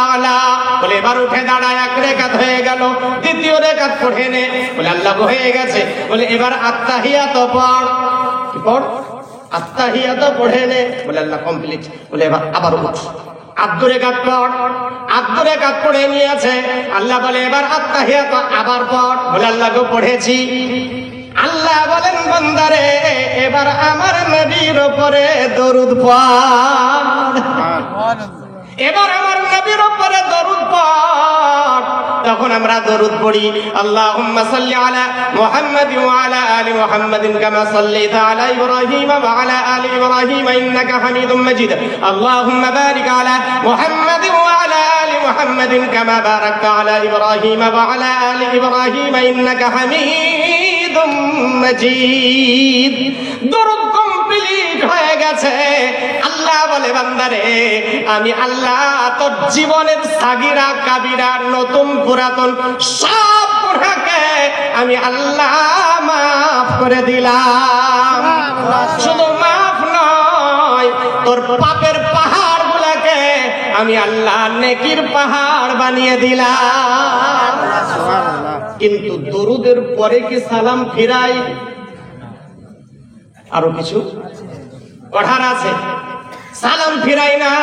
আ'লা। বলে এবার উঠে দাঁড়ায়, এক রাকাত হয়ে গেল, দ্বিতীয় রাকাত পড়ে নে, বলে আল্লাহ হয়ে গেছে। বলে এবার আত্তাহিয়াত পড়, কি পড়? আত্তাহিয়াত পড়ে নে, বলে আল্লাহ কমপ্লিট। বলে এবার আবার উঠ, আদ্দুরে কাত পড়, আদ্দুরে কাত পড়ে নিয়েছে। আল্লাহ বলে এবার আত্তাহিয়াত আবার পড়, বলে আল্লাহ গো পড়েছি। আল্লাহ বলেন বান্দারে এবার আমার নবীর উপরে দরুদ পড়, এবার আমার নবীর উপরে দরুদ পড়। তখন আমরা দরুদ পড়ি, আল্লাহুম্মা সাল্লি আলা মুহাম্মাদ ওয়া আলা আলি মুহাম্মাদিন কামা সাল্লাইতা আলা ইব্রাহিম ওয়া আলা আলি ইব্রাহিম ইন্নাকা হামিদুম মাজিদ। আল্লাহুম্মা বারিক আলা মুহাম্মাদ ওয়া আলা আলি মুহাম্মাদিন কামা বারাকতা আলা ইব্রাহিম ওয়া আলা আলি ইব্রাহিম ইন্নাকা হামিদুম মাজিদ। দরুদ কমপ্লিট হয়ে গেছে। আল্লাহ বলে বান্দারে আমি আল্লাহ তোর জীবনের সাগিরা কাবিরা, নতুন পুরাতন সব গুনাহকে আমি আল্লাহ মাফ করে দিলাম। শুধু মাফ নয়, তোর পাপের পাহাড় গুলাকে আমি আল্লাহ নেকির পাহাড় বানিয়ে দিলাম। কিন্তু দরুদের পরে কি সালাম ফিরাই? আরো কিছু পড়ার আছে, সালাম ফিরাই না।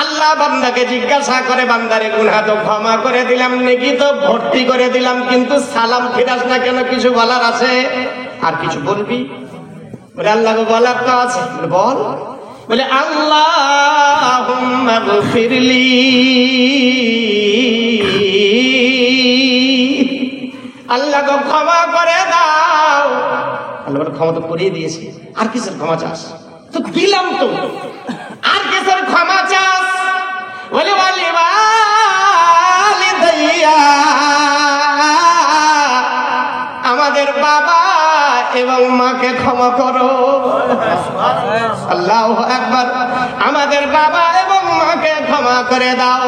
আল্লাহ আল্লাহ বান্দাকে জিজ্ঞাসা করে, বান্দারে গুনাহ তো ক্ষমা করে দিলাম, নেকি তো ভর্তি করে দিলাম, কিন্তু সালাম ফিরাস না কেন, কিছু বলার আছে? আর কিছু বলবি? বলে আল্লাহকে বলার তো আছে। বল। বলে আল্লাহুম্মা গফিরলি, আল্লাহকে ক্ষমা করে দাও। আল্লাহ বলে ক্ষমা তো করিয়ে দিয়েছি, আর কিসের ক্ষমা চাস? তো দিলাম তো, আর কিসের ক্ষমা চাস? বলে ওয়ালিদাইয়া, আমাদের বাবা এবং মাকে ক্ষমা করো। আল্লাহু আকবার। আমাদের বাবা এবং মাকে ক্ষমা করে দাও।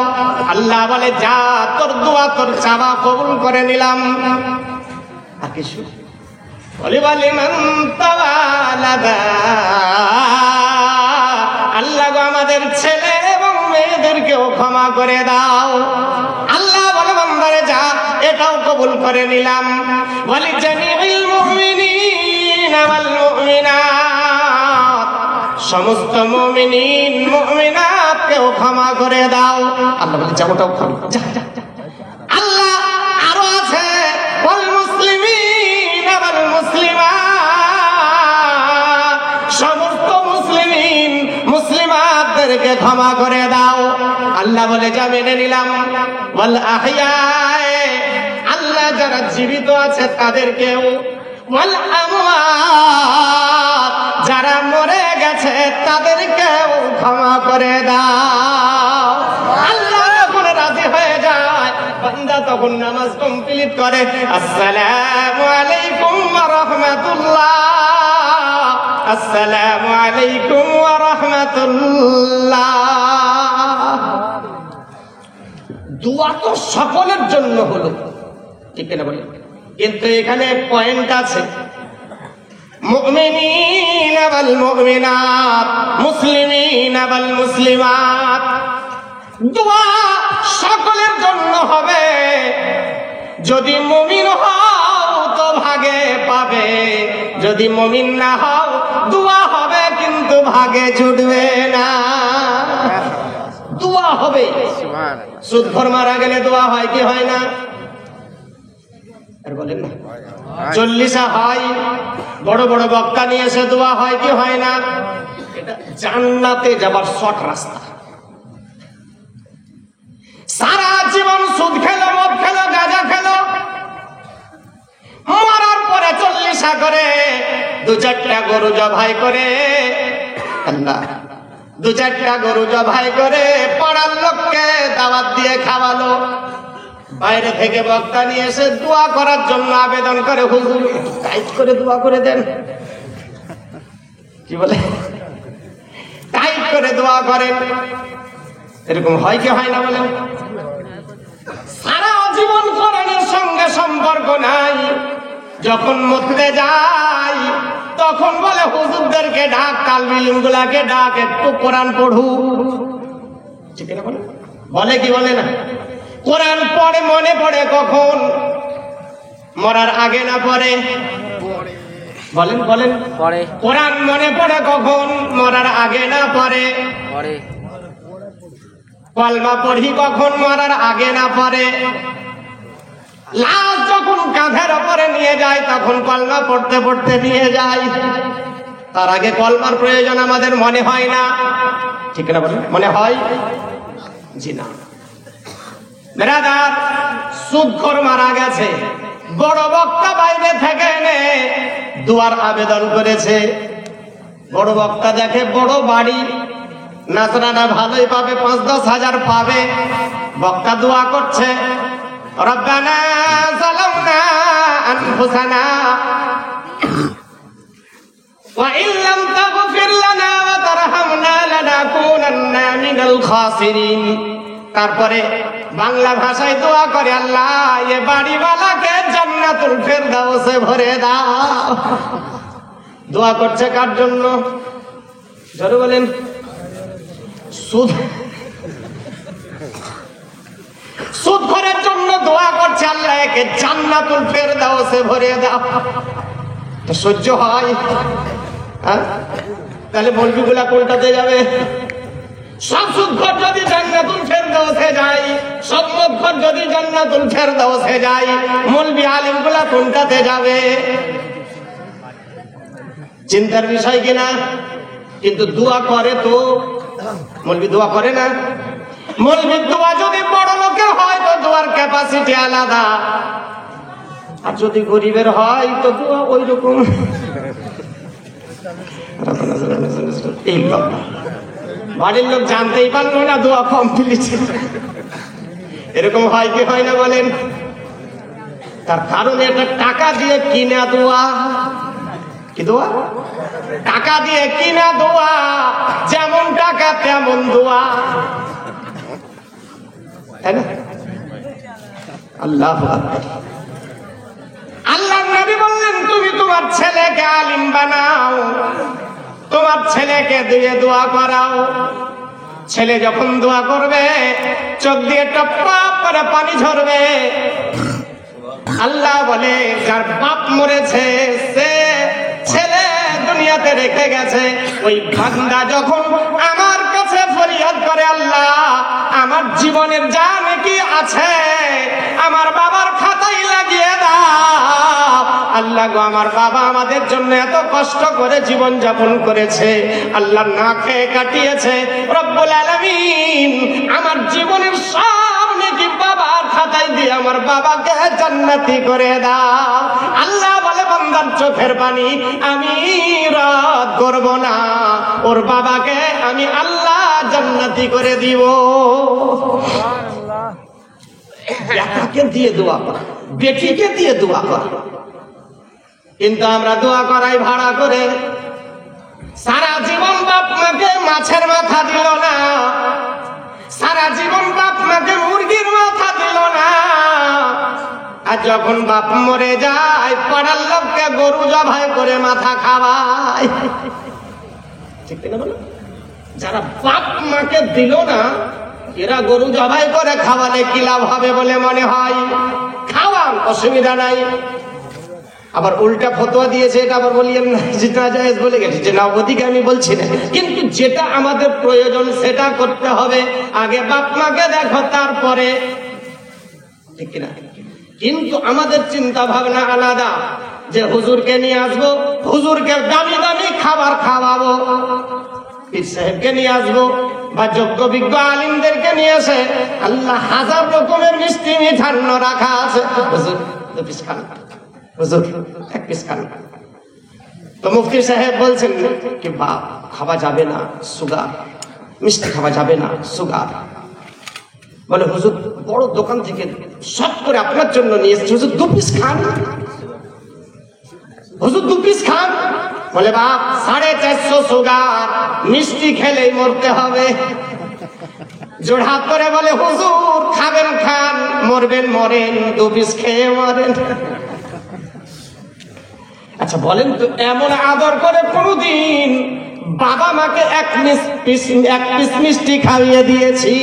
আল্লাহ বলে যা, তোর দোয়া, তোর চাওয়া কবুল করে নিলাম। আর কিছু বলে মান তাওয়ালাদা, আল্লাহ গো আমাদের ছেলে এবং মেয়েদেরকেও ক্ষমা করে দাও। আল্লাহ বলে বান্দারে যা, এটাও কবুল করে নিলাম। বলি জামিউল মুমিনিনা ওয়াল মুমিনাত, সমস্ত মুমিনিন মুমিনাতকেও ক্ষমা করে দাও। আল্লাহ বলে যা, ওটাও ক্ষমা, যা যা। আল্লাহ আরো আছে, ওয়াল মুসলিমিনা ওয়াল মুসলিমাত, সমস্ত মুসলিমিন মুসলিমাতদেরকে ক্ষমা করে দাও। আল্লাহ বলে যা, মেনে নিলাম। ওয়াল আহইয়া, আল্লাহ যারা জীবিত আছে তাদেরকেও, ওয়াল আমওয়াত, যারা মরে গেছে তাদেরকেও ক্ষমা করে দাও। আল্লাহ যখন রাজি হয়ে যায়, বান্দা তখন নামাজ কমপ্লিট করে, আসসালামু আলাইকুম ওয়া রাহমাতুল্লাহ, আসসালামু আলাইকুম ওয়া রাহমাতুল্লাহ। দোয়া তো সকলের জন্য হলো, ঠিক না বলি? কিন্তু এখানে পয়েন্ট আছে, মুমিনিনা ওয়াল মুমিনাত, মুসলিমিনা ওয়াল মুসলিমাত। দোয়া সকলের জন্য হবে। যদি মুমিন হও তো ভাগে পাবে, যদি মুমিন না হও দোয়া হবে কিন্তু ভাগে জুটবে না। দোয়া হবে। সুদখোর মারা গেলে দোয়া হয় কি হয় না? বলেন না, 40 হয়। বড় বড় বক্তা নিয়ে এসে দোয়া হয় কি হয় না? এটা জান্নাতে যাবার শর্ট রাস্তা। সারা জীবন সুদ খেলো, মদ খেলো, গাঁজা খেলো, মরার পরে 40 করে 2-4টা গরু জবাই করে, আল্লাহ 2-4টা গরু জবাই করে পাড়ার লোককে দাওয়াত দিয়ে খাওয়ালো। বাইরে থেকে বক্তা নিয়ে এসে দোয়া করার জন্য আবেদন করে, হুজুর টাইট করে দোয়া করে দেন। কি বলে? টাইট করে দোয়া করেন। এরকম হয় কি হয় না বলেন? সারা জীবন কোরআনের সঙ্গে সম্পর্ক নাই, যখন মরতে যায় তখন বলে হুজুরদেরকে ডাক, তালবি ইলমগুলাকে ডাক, একটু কোরআন পড়ু। ঠিক না বলে? বলে কি বলে না? কোরআন পড়ে মনে পড়ে কখন? মরার আগে না পরে? বলেন বলেন। কোরআন মনে পড়ে কখন? মরার আগে না পরে? কলমা পড়ি কখন? মরার আগে না পরে? লাশ যখন কাঁধের ওপরে নিয়ে যায় তখন কলমা পড়তে পড়তে নিয়ে যায়। তার আগে কলমার প্রয়োজন আমাদের মনে হয় না, ঠিক না বলেন? মনে হয়? জি না। ব্রাদার, সুদখোর মারা গেছে, বড় বক্তা বাইরে থেকে এনে দোয়ার আবেদন করেছে। বড় বক্তা দেখে বড় বাড়ি, নাচরানা ভালোই পাবে, 5-10 হাজার পাবে। বক্তা দোয়া করছে, রব্বানা যালামনা আনফুসানা ওয়া ইন লাম তাগফির লানা ওয়া তারহামনা লানাকুনান্না মিনাল খাসিরিন। তারপরে বাংলা ভাষায় দোয়া করে, আল্লাহ এ বাড়িওয়ালাকে জান্নাতুল ফেরদাউসে ভরে দাও। দোয়া করছে কার জন্য? জোরে বলেন। সুদখোরের জন্য দোয়া করছে, আল্লাহ একে জান্নাতুল ফেরদাউসে ভরে দাও। তো সহ্য হয়? তাহলে মলবিগুলা কোনটাতে যাবে? সব সুদখোর যদি জান্নাতুল ফেরদাউসে যায়, সব মদখোর যদি জান্নাতুল ফেরদাউসে যায়, মৌলবি আলিমগুলা কোনটাতে যাবে? চিন্তার বিষয় কিনা? কিন্তু দোয়া করে তো, মৌলবি দোয়া করে না? মৌলবি দোয়া যদি বড় লোকের হয় তো দোয়ার ক্যাপাসিটি আলাদা, আর যদি গরিবের হয় তো দোয়া ওই রকম। বাড়ির লোক জানতেই পারলো না দোয়া কমপ্লিট। এরকম হয় কি হয় না বলেন? তার কারণ এটা টাকা দিয়ে কিনা দোয়া। কি দোয়া? টাকা দিয়ে কিনা দোয়া, যেমন টাকা তেমন দোয়া, তাই না? আল্লাহু আকবার। আল্লাহর নবী বললেন, তুমি তোমার ছেলেকে আলিম বানাও, তোমার ছেলেকে দিয়ে দোয়া করাও। ছেলে যখন দোয়া করবে চোখ দিয়ে টপ টপ করে পানি ঝরবে। আল্লাহ বলে, যার বাপ মরেছে সে ছেলে দুনিয়াতে রেখে গেছে, ওই বান্দা যখন আমার কাছে ফরিয়াদ করে, আল্লাহ আমার জীবনের যা নেকি আছে আমার বাবার খাতায় লাগিয়ে দাও। আল্লাহ গো, আমার বাবা আমাদের জন্য এত কষ্ট করে জীবন যাপন করেছে, আল্লাহ না খেয়ে কাটিয়েছে, রব্বুল আলামিন আমার জীবনের সব নেকি বাবার খাতায় দিয়ে আমার বাবাকে জান্নাতি করে দাও। আল্লাহ বলে, বান্দার চোখের পানি আমি রদ করব না, ওর বাবাকে আমি আল্লাহ জান্নাতি করে দিব। বেটাকে দিয়ে দোয়া করা, বেটিকে দিয়ে দোয়া করা, কিন্তু আমরা দোয়া করাই ভাড়া করে। সারা জীবন বাপ মাকে মাছের মাথা দিল না, সারা জীবন বাপ মাকে মুরগির মাথা দিল না, আর যখন বাপ মরে যায় পাড়ার লোককে গরু জবাই করে মাথা খাওয়ায়। ঠিক না বলো? যারা বাপ মাকে দিল না এরা গরু জবাই করে খাওয়ালে কি লাভ হবে বলে মনে হয়? খাওয়ান, অসুবিধা নাই। আবার উল্টা ফতোয়া দিয়েছে, এটা আবার বলিয়েন না যেটা জায়েজ বলে গেছে, যে না ওদিকে আমি বলছি না, কিন্তু যেটা আমাদের প্রয়োজন সেটা করতে হবে। আগে বাপ মাকে দেখো, তারপরে, ঠিক কিনা? কিন্তু আমাদের চিন্তা ভাবনা আলাদা, যে হুজুরকে নিয়ে আসবো, হুজুরকে দামি দামি খাবার খাওয়াবো, পীর সাহেবকে নিয়ে আসবো বা যোগ্য বিজ্ঞ আলিমদেরকে নিয়ে আসে, আল্লাহ হাজার রকমের মিষ্টি মিঠান্ন রাখা আছে, হুজুর 2 পিস খান, হুজুর 1 পিস খান। তো মুফতি সাহেব বলছেন কি বাপ খাওয়া যাবে না, সুগার, মিষ্টি খাওয়া যাবে না, সুগার। বলে হুজুর বড় দোকান থেকে সব করে আপনার জন্য নিয়ে এসেছি, হুজুর 2 পিস খান, হুজুর 2 পিস খান। বলে বাপ 450 সুগার, মিষ্টি খেলেই মরতে হবে। জোড়হাত করে বলে হুজুর খাবেন খান, মরবেন মরেন, 2 পিস খেয়ে মরেন। আচ্ছা বলেন তো, এমন আদর করে কোনদিন বাবা মাকে 1 পিস মিষ্টি খাইয়ে দিয়েছি?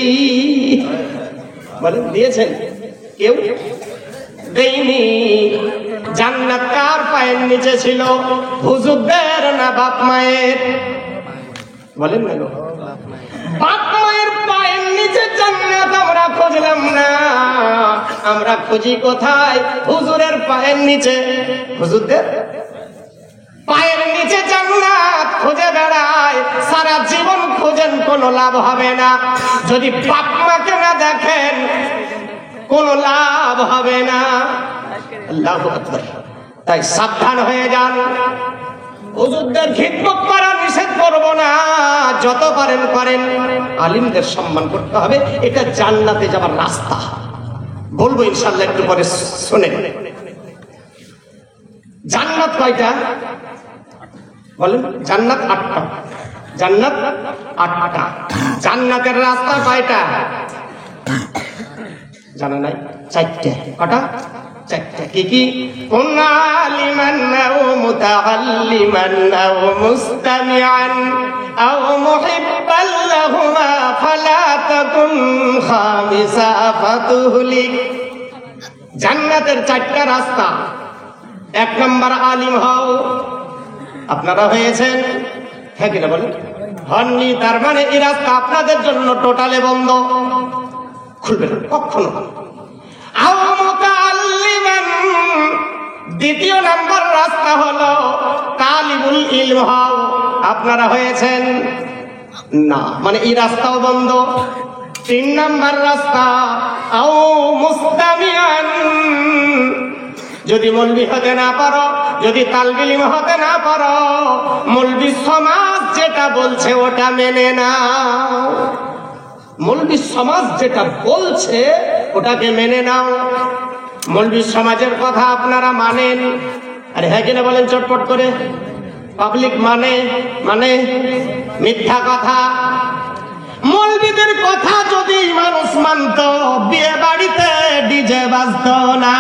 বলেন দিয়েছেন? কেউ দেয়নি। জান্নাত কার পায়ের নিচে ছিল? হুজুরদের না বাপ মায়ের? বলেন না গো, বাপ মায়ের পায়ের নিচে জান্নাত আমরা খুঁজলাম না, আমরা খুঁজি কোথায়? হুজুরের পায়ের নিচে। হুজুরদের পায়ের নিচে জান্নাত খুঁজে বেড়ায়, সারা জীবন খুঁজেন কোনো লাভ হবে না। যদি বাপ মাকে না দেখেন কোনো লাভ হবে না। আল্লাহু আকবার। তাই সাবধান হয়ে যান। হুজুরদের খিদমত করা নিষেধ করব না, যত পারেন করেন। আলিমদের সম্মান করতে হবে, এটা জান্নাতে যাবার রাস্তা। বলবো ইনশাআল্লাহ একটু পরে, শুনেন। জান্নাত কয়টা বলেন? জান্নাত 8টা। জান্নাত 8টা। জান্নাতের রাস্তা কয়টা জানা নাই? 4টে। কটা? 4টে। কি কি? কুনা লিমান আও মুতাআল্লিমান আও মুস্তামিআন আও মুহিব্বান লাহুমা ফালা তাকুন খামিসা ফাতুহলিক। জান্নাতের 4টা রাস্তা। 1 নম্বর আলিম হও। আপনারা হয়েছেন? হ্যাঁ কিনা বলেন? হননি, তার মানে এই রাস্তা আপনাদের জন্য টোটালে বন্ধ, খুলবে না কখনো। দ্বিতীয় নাম্বার রাস্তা হলো তালিবুল ইলম হও, আপনারা হয়েছেন না, মানে এই রাস্তাও বন্ধ। 3 নাম্বার রাস্তা আও মুস্তামিয়ান, যদি মৌলবি হতে না পারো, যদি তালিবুল ইলম হতে না পারো, মৌলবি সমাজ যেটা বলছে ওটা মেনে নাও, মৌলবি সমাজ যেটা বলছে ওটাকে মেনে নাও। মৌলবি সমাজের কথা আপনারা মানেন, আরে হ্যাঁ কিনা বলেন চটপট করে। পাবলিক মানে মিথ্যা কথা। মৌলবিদের কথা যদি মানুষ মানত, বিয়ে বাড়িতে ডিজে বাজতো না।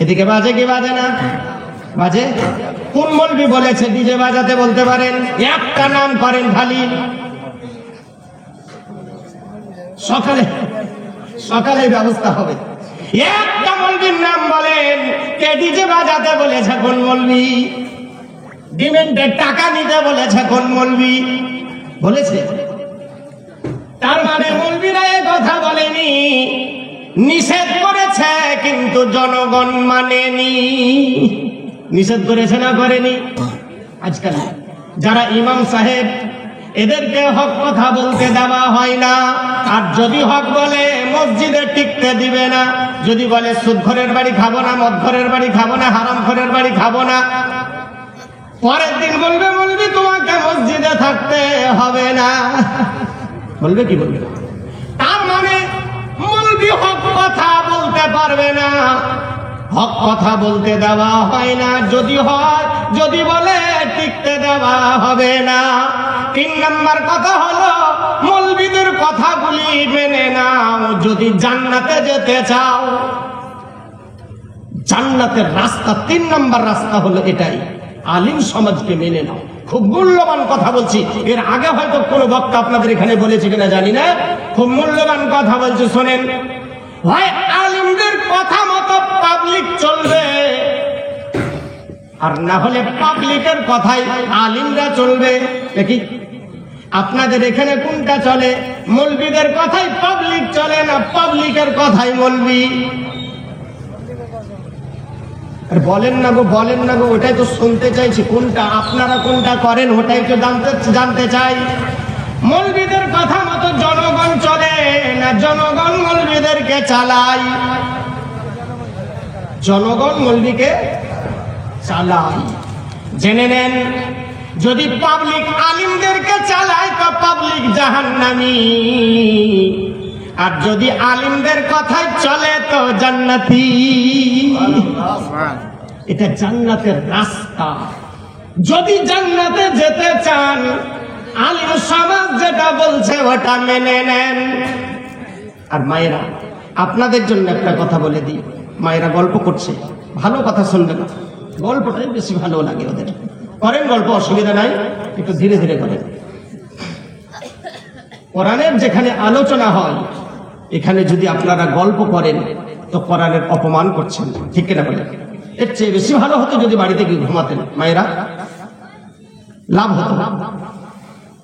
এদিকে বাজে কি বাজে না? বাজে। কোন মৌলবি বলেছে ডিজে বাজাতে? বলতে পারেন একটা নাম করেন খালি। সকালে ব্যবস্থা হবে। একটা মৌলবীর নাম বলেন, কে ডিজে বাজাতে বলেছে? কোন মৌলবি? ডিমেন্টের টাকা নিতে বলেছে? কোন মৌলবি বলেছে? তার মানে মৌলবীরা এ কথা বলেনি, নিষেধ করেছে কিন্তু জনগণ মানেনি। নিষেধ করেছে না করেনি? আজকাল যারা ইমাম সাহেব, এদেরকে হক কথা বলতে দেওয়া হয় না, আর যদি হক বলে মসজিদে টিকতে দিবে না। যদি বলে সুদখোরের বাড়ি খাবো না, মদখোরের বাড়ি খাবো না, হারামখোরের বাড়ি খাবো না, পরের দিন বলবে মৌলবি তোমাকে মসজিদে থাকতে হবে না। বলবে কি বলবে? তার মানে মৌলবি হক কথা বলতে পারবে না, হক কথা বলতে দেওয়া হয় না। যদি হয়, যদি বলে টিকতে দেওয়া হবে না। 3 নাম্বার কথা হলো মৌলবীদের কথাগুলি মেনে নাও যদি জান্নাতে যেতে চাও। জান্নাতের রাস্তা 3 নাম্বার রাস্তা হলো এটাই, আলিম সমাজকে মেনে নাও। খুব মূল্যবান কথা বলছি, এর আগে হয়তো কোনো বক্তা আপনাদের এখানে বলেছে কিনা জানি না, খুব মূল্যবান কথা বলছি শোনেন। হয় আলিমদের কথা মতো পাবলিক চলবে, আর না হলে পাবলিকের কথাই আলিমরা চলবে। দেখি আপনাদের এখানে কোনটা চলে? মৌলবীদের কথাই পাবলিক চলে, না পাবলিকের কথাই মৌলবি? বলেন না গো, বলেন না গো, ওটাই তো শুনতে চাইছি। কোনটা আপনারা কোনটা করেন ওটাই তো জানতে চাই। মৌলবীদের কথা মতো জনগণ চলে, না জনগণ মৌলবীদেরকে চালায়? জনগণ মৌলবীকে চালায়। জেনে নেন, যদি পাবলিক আলিমদেরকে চালায় তো পাবলিক জাহান্নামী, আর যদি আলিমদের কথাই চলে তো জান্নাতি। এটা জান্নাতের রাস্তা। যদি জান্নাতে যেতে চান, আলিম সমাজ যেটা বলছে ওটা মেনে নেন। আর মায়েরা, আপনাদের জন্য একটা কথা বলে দিই, মায়েরা গল্প করছে, ভালো কথা শুনবেন, গল্পটাই বেশি ভালো লাগে ওদের। করেন গল্প, অসুবিধা নাই, একটু ধীরে ধীরে করেন। কোরআনের যেখানে আলোচনা হয়, এখানে যদি আপনারা গল্প করেন তো কোরআনের অপমান করছেন, ঠিক কিনা বলেন? এর চেয়ে বেশি ভালো হতো যদি বাড়িতে গিয়ে ঘুমাতেন, মায়েরা, লাভ হতো।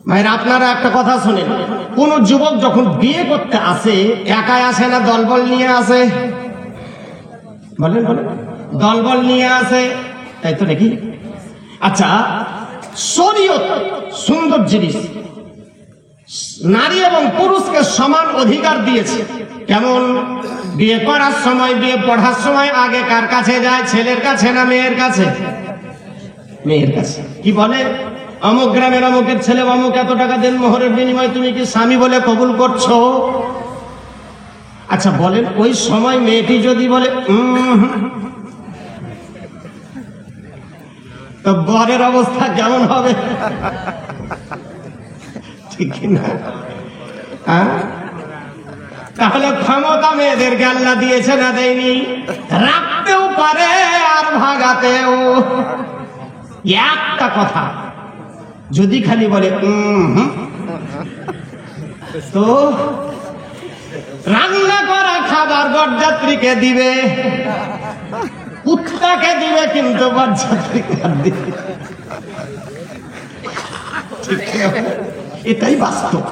মায়েরা, আপনারা একটা কথা শোনেন, কোন যুবক যখন বিয়ে করতে আসে একাই আসে না দলবল নিয়ে আসে? বলেন বলেন, দলবল নিয়ে আসে, তাই তো নাকি? আচ্ছা, শরীয়ত সুন্দর জিনিস, নারী এবং পুরুষকে সমান অধিকার দিয়েছে। কেমন? বিয়ে করার সময়, বিয়ে পড়ার সময় আগে কার কাছে যায়? ছেলের কাছে না মেয়ের কাছে? মেয়ের কাছে। কি বলে? অমুক গ্রামের অমুকের ছেলে অমুক এত টাকা দেন মোহরের বিনিময়ে তুমি কি স্বামী বলে কবুল করছো? আচ্ছা বলেন, ওই সময় মেয়েটি যদি বলে তো বরের অবস্থা কেমন হবে? ঠিক না? তাহলে ক্ষমতা মেয়েদেরকে আল্লাহ দিয়েছে না দেয়নি? রাখতেও পারে আর ভাগাতেও। একটা কথা যদি খালি বলে তো রান্না করা খাবার বরযাত্রীকে দিবে, কুত্তাকে দিবে, কিন্তু বরযাত্রীকে দিবে। এটাই বাস্তব।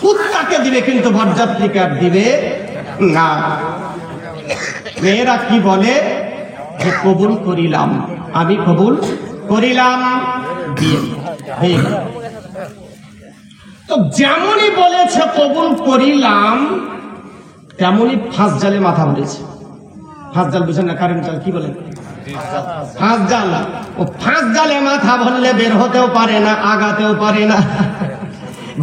কুত্তাকে দিবে কিন্তু বরযাত্রীকে আর দিবে না। মেয়েরা কি বলে যে কবুল করিলাম, আমি কবুল করিলাম, বিয়ে হয়ে গেল। তো যেমনই বলেছে কবুল করিলাম, তেমনই ফাঁস জালে মাথা ভরেছে। ফাঁস জাল বুঝেন না? কারেন্ট জাল কি বলেন? ফাঁস জাল। ও ফাঁস জালে মাথা ভরলে বের হতেও পারে না, আগাতেও পারে না।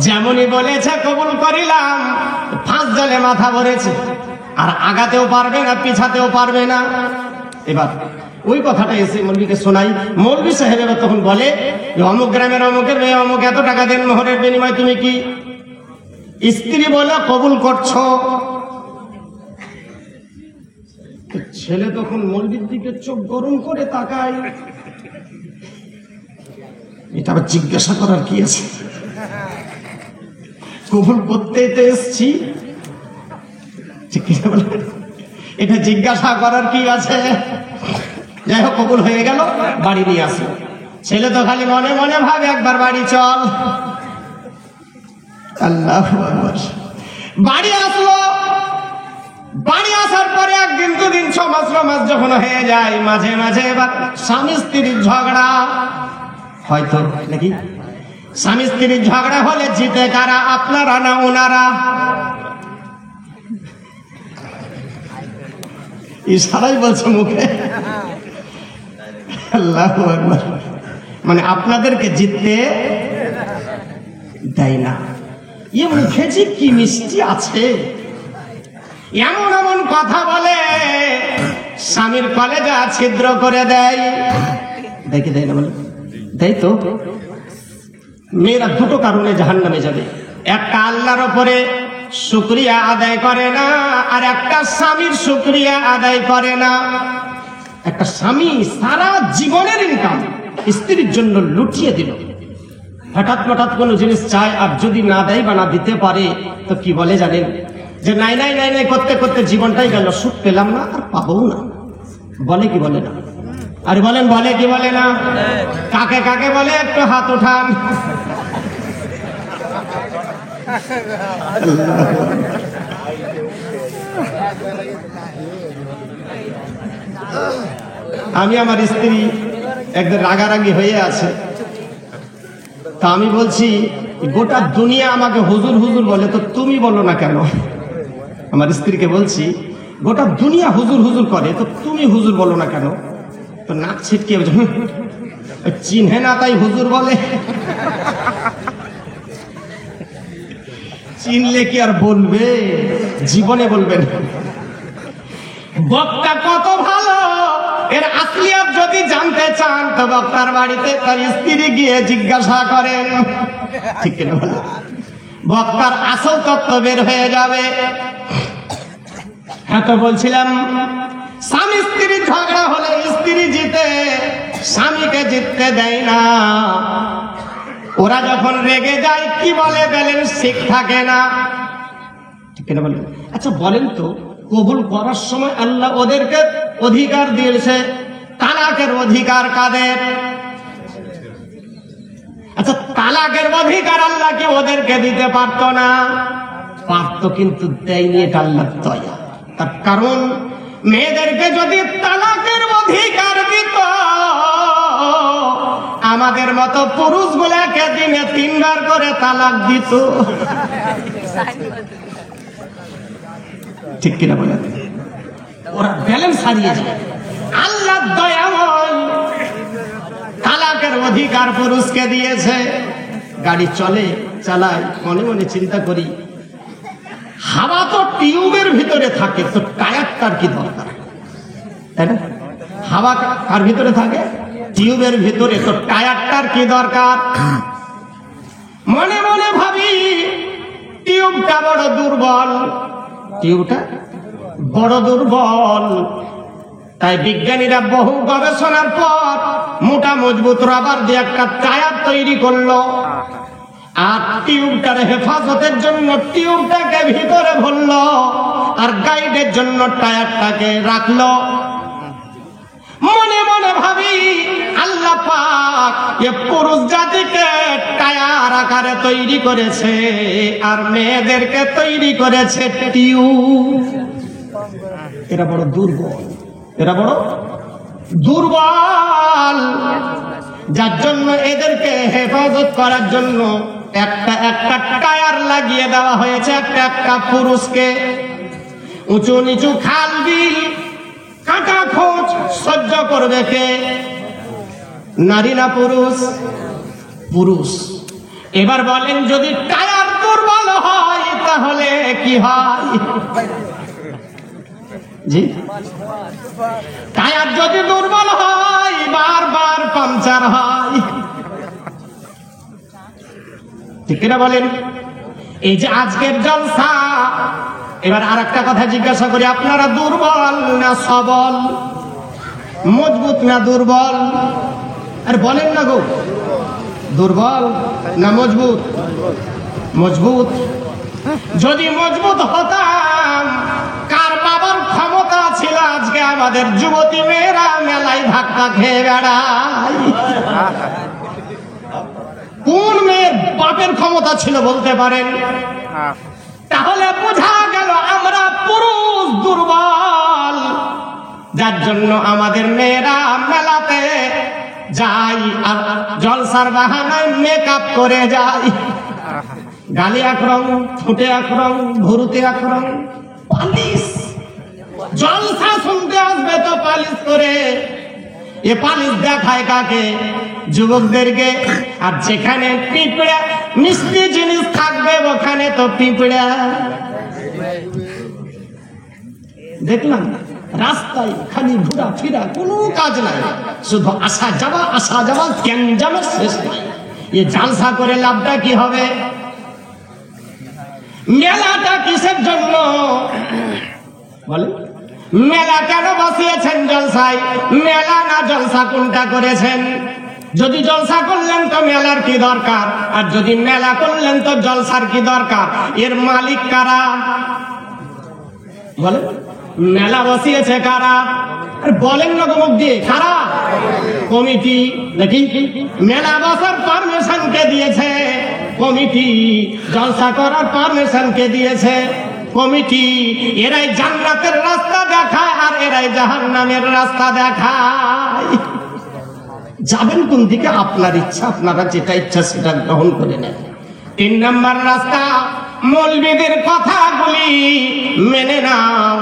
যেমনই বলেছে কবুল করিলাম, ফাঁস জালে মাথা ভরেছে, আর আগাতেও পারবে না, পিছাতেও পারবে না। এবার ওই কথাটা এসে মৌলবীকে শোনাই। মৌলবী সাহেব এবার তখন বলে যে অমুক গ্রামের অমুকের মেয়ে অমুক এত টাকা দেন, মোহরের বিনিময় তুমি কি স্ত্রী বলে কবুল করছো? ছেলে তখন মৌলবীর দিকে চোখ গরম করে তাকায়। এটা আবার জিজ্ঞাসা করার কি আছে? কবুল করতে তো এসছি, এটা জিজ্ঞাসা করার কি আছে? যাই হোক, কবুল হয়ে গেল, বাড়ি নিয়ে আসলো। ছেলে তো খালি মনে মনে ভাবে একবার বাড়ি চল। আল্লাহু আকবার। বাড়ি আসলো। বাড়ি আসার পরে একদিন দুদিন 6 মাস যখন হয়ে যায়, মাঝে মাঝে এবার স্বামী স্ত্রীর ঝগড়া হয়তো নাকি। স্বামী স্ত্রীর ঝগড়া হলে জিতে কারা? আপনারা না ওনারা? ইশারাই বলছে মুখে। আল্লাহু আকবার। মানে আপনাদেরকে জিততে দেয় না। এ মুখে যে কি মিষ্টি আছে, এমন এমন কথা বলে স্বামীর কলেজা ছিদ্র করে দেয়। দেখে দেয় না? বলে দেয় তো। মেয়েরা দুটো কারণে জাহান্নামে যাবে। একটা আল্লাহর উপরে শুকরিয়া আদায় করে না, আর একটা স্বামীর শুকরিয়া আদায় করে না। একটা স্বামী সারা জীবনের ইনকাম স্ত্রীর জন্য লুটিয়ে দিল, হঠাৎ কোনো জিনিস চায়, আর যদি না দেয় বা না দিতে পারে তো কি বলে জানেন? যে নাই নাই নাই নাই করতে করতে জীবনটাই গেল, সুখ পেলাম না, আর পাবো না। বলে কি বলে না? আর বলেন বলে কি বলে না? কাকে কাকে বলে একটু হাত উঠান। আমি আমার স্ত্রী একদিন রাগারাগি হয়ে আছে, তা আমি বলছি গোটা দুনিয়া আমাকে হুজুর হুজুর বলে, তো তুমি বলো না কেন? আমার স্ত্রীকে বলছি গোটা দুনিয়া হুজুর হুজুর করে, তো তুমি হুজুর বলো না কেন? তো নাক ছিটকে চিনহে না তাই হুজুর বলে। চিনলে কি আর বলবে? জীবনে বলবেন। বক্তা কত ভালো, এর আসলিয়াত যদি জানতে চান তো বক্তার বাড়িতে তার স্ত্রী গিয়ে জিজ্ঞাসা করেন, ঠিক কিনা বলে? বক্তার আসল তত্ত্ব বের হয়ে যাবে। হ্যাঁ, তো বলছিলাম স্বামী স্ত্রীর ঝগড়া হলে স্ত্রী জিতে, স্বামীকে জিততে দেয় না। ওরা যখন রেগে যায় কি বলে? ব্যালেন্স ঠিক থাকে না, ঠিক কিনা বলেন? আচ্ছা বলেন তো, কবুল করার সময় আল্লাহ ওদেরকে অধিকার দিয়েছে, তালাকের অধিকার কাদের? আচ্ছা তালাকের অধিকার আল্লাহ কি ওদেরকে দিতে পারতো না? পারতো, কিন্তু দেয়নি। এটা আল্লাহর দয়া। তার কারণ মেয়েদেরকে যদি তালাকের অধিকার দিত, আমাদের মতো পুরুষগুলাকে দিনে 3 বার করে তালাক দিত, ঠিক কিনা বলে? ওরা ব্যালেন্স হারিয়ে যায়। আল্লাহর দয়াময়, তালাকের অধিকার পুরুষকে দিয়েছে। গাড়ি চলে চালায়, মনে মনে চিন্তা করি, হাওয়া তো টিউবের ভিতরে থাকে, তো টায়ারটার কি দরকার? তাই না? হাওয়া কার ভিতরে থাকে? টিউবের ভিতরে, তো টায়ারটার কি দরকার? মনে মনে ভাবি টিউবটা বড় দুর্বল, টিউবটা বড় দুর্বল। তাই বিজ্ঞানীরা বহু গবেষণার পর মোটা মজবুত রাবার দিয়ে একটা টায়ার তৈরি করলো, আর টিউবটার হেফাজতের জন্য টিউবটাকে ভিতরে ভরলো, আর গাইডের জন্য টায়ারটাকে রাখলো। মনে মনে ভাবি আল্লাহ পাক এ পুরুষ জাতিকে টায়ার আকারে তৈরি করেছে আর মেয়েদেরকে তৈরি করেছে টিউব। এরা বড় দুর্বল, এরা বড় দুর্বল, যার জন্য এদেরকে হেফাজত করার জন্য একটা একটা টায়ার লাগিয়ে দেওয়া হয়েছে একটা একটা পুরুষকে। উঁচু নিচু খাল বিল কাটা খোঁজ সহ্য করবে কে? নারী না পুরুষ? পুরুষ। এবার বলেন যদি টায়ার দুর্বল হয় তাহলে কি হয়? জি, টায়ার যদি দুর্বল হয় বারবার পাংচার হয়, ঠিক কিনা বলেন? এই যে আজকের জলসা, এবার আর একটা কথা জিজ্ঞাসা করি, আপনারা দুর্বল না সবল? মজবুত না দুর্বল? আর বলেন না গো, দুর্বল না মজবুত? মজবুত। যদি মজবুত হতাম, কার বাবার ক্ষমতা ছিল আজকে আমাদের যুবতী মেয়েরা মেলায় ধাক্কা খেয়ে বেড়ায়? কোন মেয়ের বাপের ক্ষমতা ছিল বলতে পারেন? তাহলে বোঝা গেল আমরা পুরুষ দুর্বল, যার জন্য আমাদের মেয়েরা মেলাতে যাই আর জলসার বাহানায় মেকআপ করে যায়। গালে এক রং, ঠোঁটে এক রং, ভুরুতে এক রং, পালিশ। জলসা শুনতে আসবে তো পালিশ করে। এ পালিশ দেখায় কাকে? যুবকদেরকে। আর যেখানে পিঁপড়া মিষ্টি জিনিস থাকবে ওখানে তো পিঁপড়া। দেখলাম রাস্তায় খালি ঘোরা ফিরা, কোনো কাজ নাই, শুধু আসা যাওয়া গ্যাঞ্জামের শেষ নাই। এ জালসা করে লাভটা কি হবে? মেলাটা কিসের জন্য বলে? মেলা কেন বসিয়েছেন জলসায়? মেলা না জলসা কোনটা করেছেন? যদি জলসা করলেন তো মেলার কি দরকার, আর যদি মেলা করলেন তো জলসার কি দরকার? এর মালিক কারা বলে? মেলা বসিয়েছে কারা? বলেন না মুখ দিয়ে, কারা? কমিটি নাকি? মেলা বসার পারমিশন কে দিয়েছে? কমিটি। জলসা করার পারমিশন কে দিয়েছে? কমিটি। এরাই জান্নাতের রাস্তা দেখায় আর এরাই জাহান্নামের রাস্তা দেখায়। যাবেন কোন দিকে আপনার ইচ্ছা, আপনারা যেটা ইচ্ছা সেটা গ্রহণ করে নেন। 3 নম্বর রাস্তা, মৌলবীদের কথাগুলি মেনে নাও।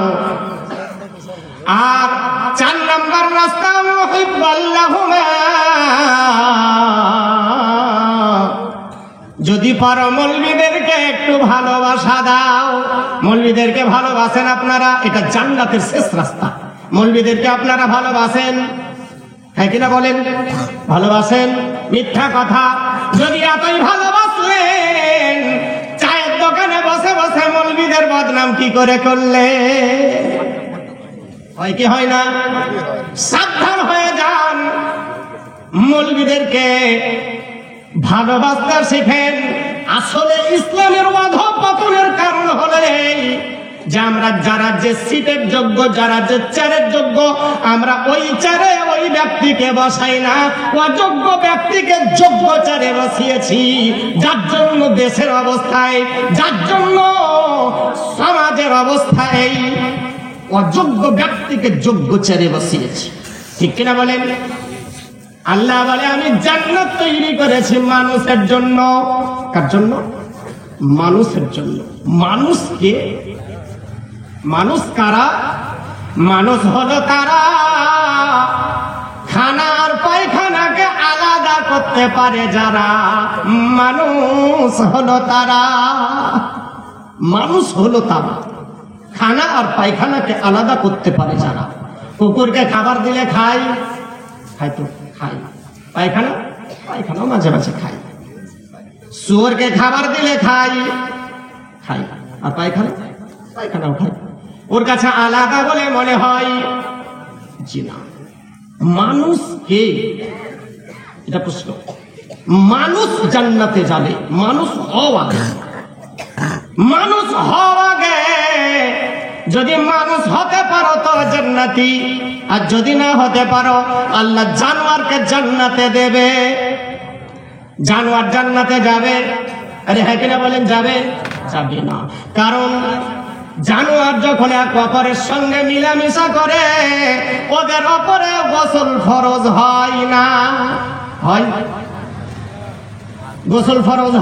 আর 4 নম্বর রাস্তা, মুহিব্বাল্লাহুমা, যদি পারো মৌলবীদেরকে একটু ভালোবাসা দাও। মৌলবীদেরকে ভালোবাসেন আপনারা, এটা জান্নাতের শেষ রাস্তা। মৌলবীদেরকে আপনারা ভালোবাসেন, হ্যাঁ কিনা বলেন? ভালোবাসেন? মিথ্যা কথা। যদি এতই ভালোবাসলেন, চায়ের দোকানে বসে বসে মৌলবীদের বদনাম কি করে করলে? হয় কি হয় না? সাবধান হয়ে যান, মৌলবীদেরকে ভালোবাসতে শিখেন। আসলে ইসলামের অধঃপতনের কারণ হলো যে আমরা যারা যে সিটের যোগ্য, যারা যে চেয়ারের যোগ্য, আমরা ওই চেয়ারে ওই ব্যক্তিকে বসাই না, অযোগ্য ব্যক্তিকে যোগ্য চেয়ারে বসিয়েছি। যার জন্য দেশের অবস্থায়, যার জন্য সমাজের অবস্থায় অযোগ্য ব্যক্তিকে যোগ্য চেয়ারে বসিয়েছি, ঠিক কিনা বলেন? আল্লাহ বলে আমি জান্নাত তৈরি করেছি মানুষের জন্য। কার জন্য? মানুষের জন্য। মানুষকে, মানুষ কারা? মানুষ হলো তারা খানা আর পায়খানাকে আলাদা করতে পারে যারা। মানুষ হলো তারা, মানুষ হলো তারা খানা আর পায়খানাকে আলাদা করতে পারে যারা। কুকুরকে খাবার দিলে খায়, খায় তো খায়। পায়খানা, পায়খানাও মাঝে মাঝে খায়। শুয়োরকে খাবার দিলে খায়, খায়। আর পায়খানা, পায়খানাও খায়। ওর কাছে আলাদা বলে মনে হয়? জি না। মানুষ কে? এটা প্রশ্ন। মানুষ জান্নাতে যাবে, মানুষ হওয়া আগে। মানুষ হওয়া আগে। যদি মানুষ হতে পারো তো জান্নাতি, আর যদি না হতে পারো আল্লাহ জানোয়ারকে জান্নাতে দেবে। জানোয়ার জান্নাতে যাবে? আরে হ্যাঁ কিনা বলেন, যাবে? যাবে না। কারণ জানোয়ার যখন এক অপরের সঙ্গে মিলামিশা করে ওদের অপরে গোসল ফরজ হয় না। হয়? গোসল ফরজ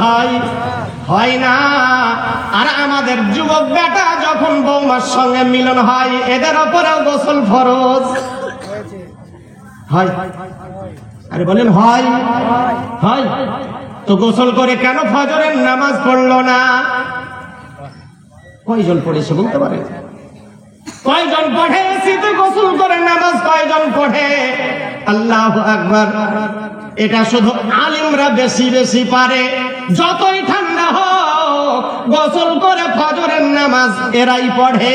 হয় না। আর আমাদের যুবক বেটা যখন বৌমার সঙ্গে মিলন হয় এদের ওপরেও গোসল ফরজ হয়। আরে বলেন হয়? হয়। তো গোসল করে কেন ফজরের নামাজ পড়লো না? কয়জন পড়েছে বলতে পারে? কয়জন পড়ে? শীতে গোসল করে নামাজ কয়জন পড়ে? আল্লাহু আকবার। এটা শুধু আলিমরা বেশি বেশি পারে। যতই ঠান্ডা হোক গোসল করে ফজরের নামাজ এরাই পড়ে,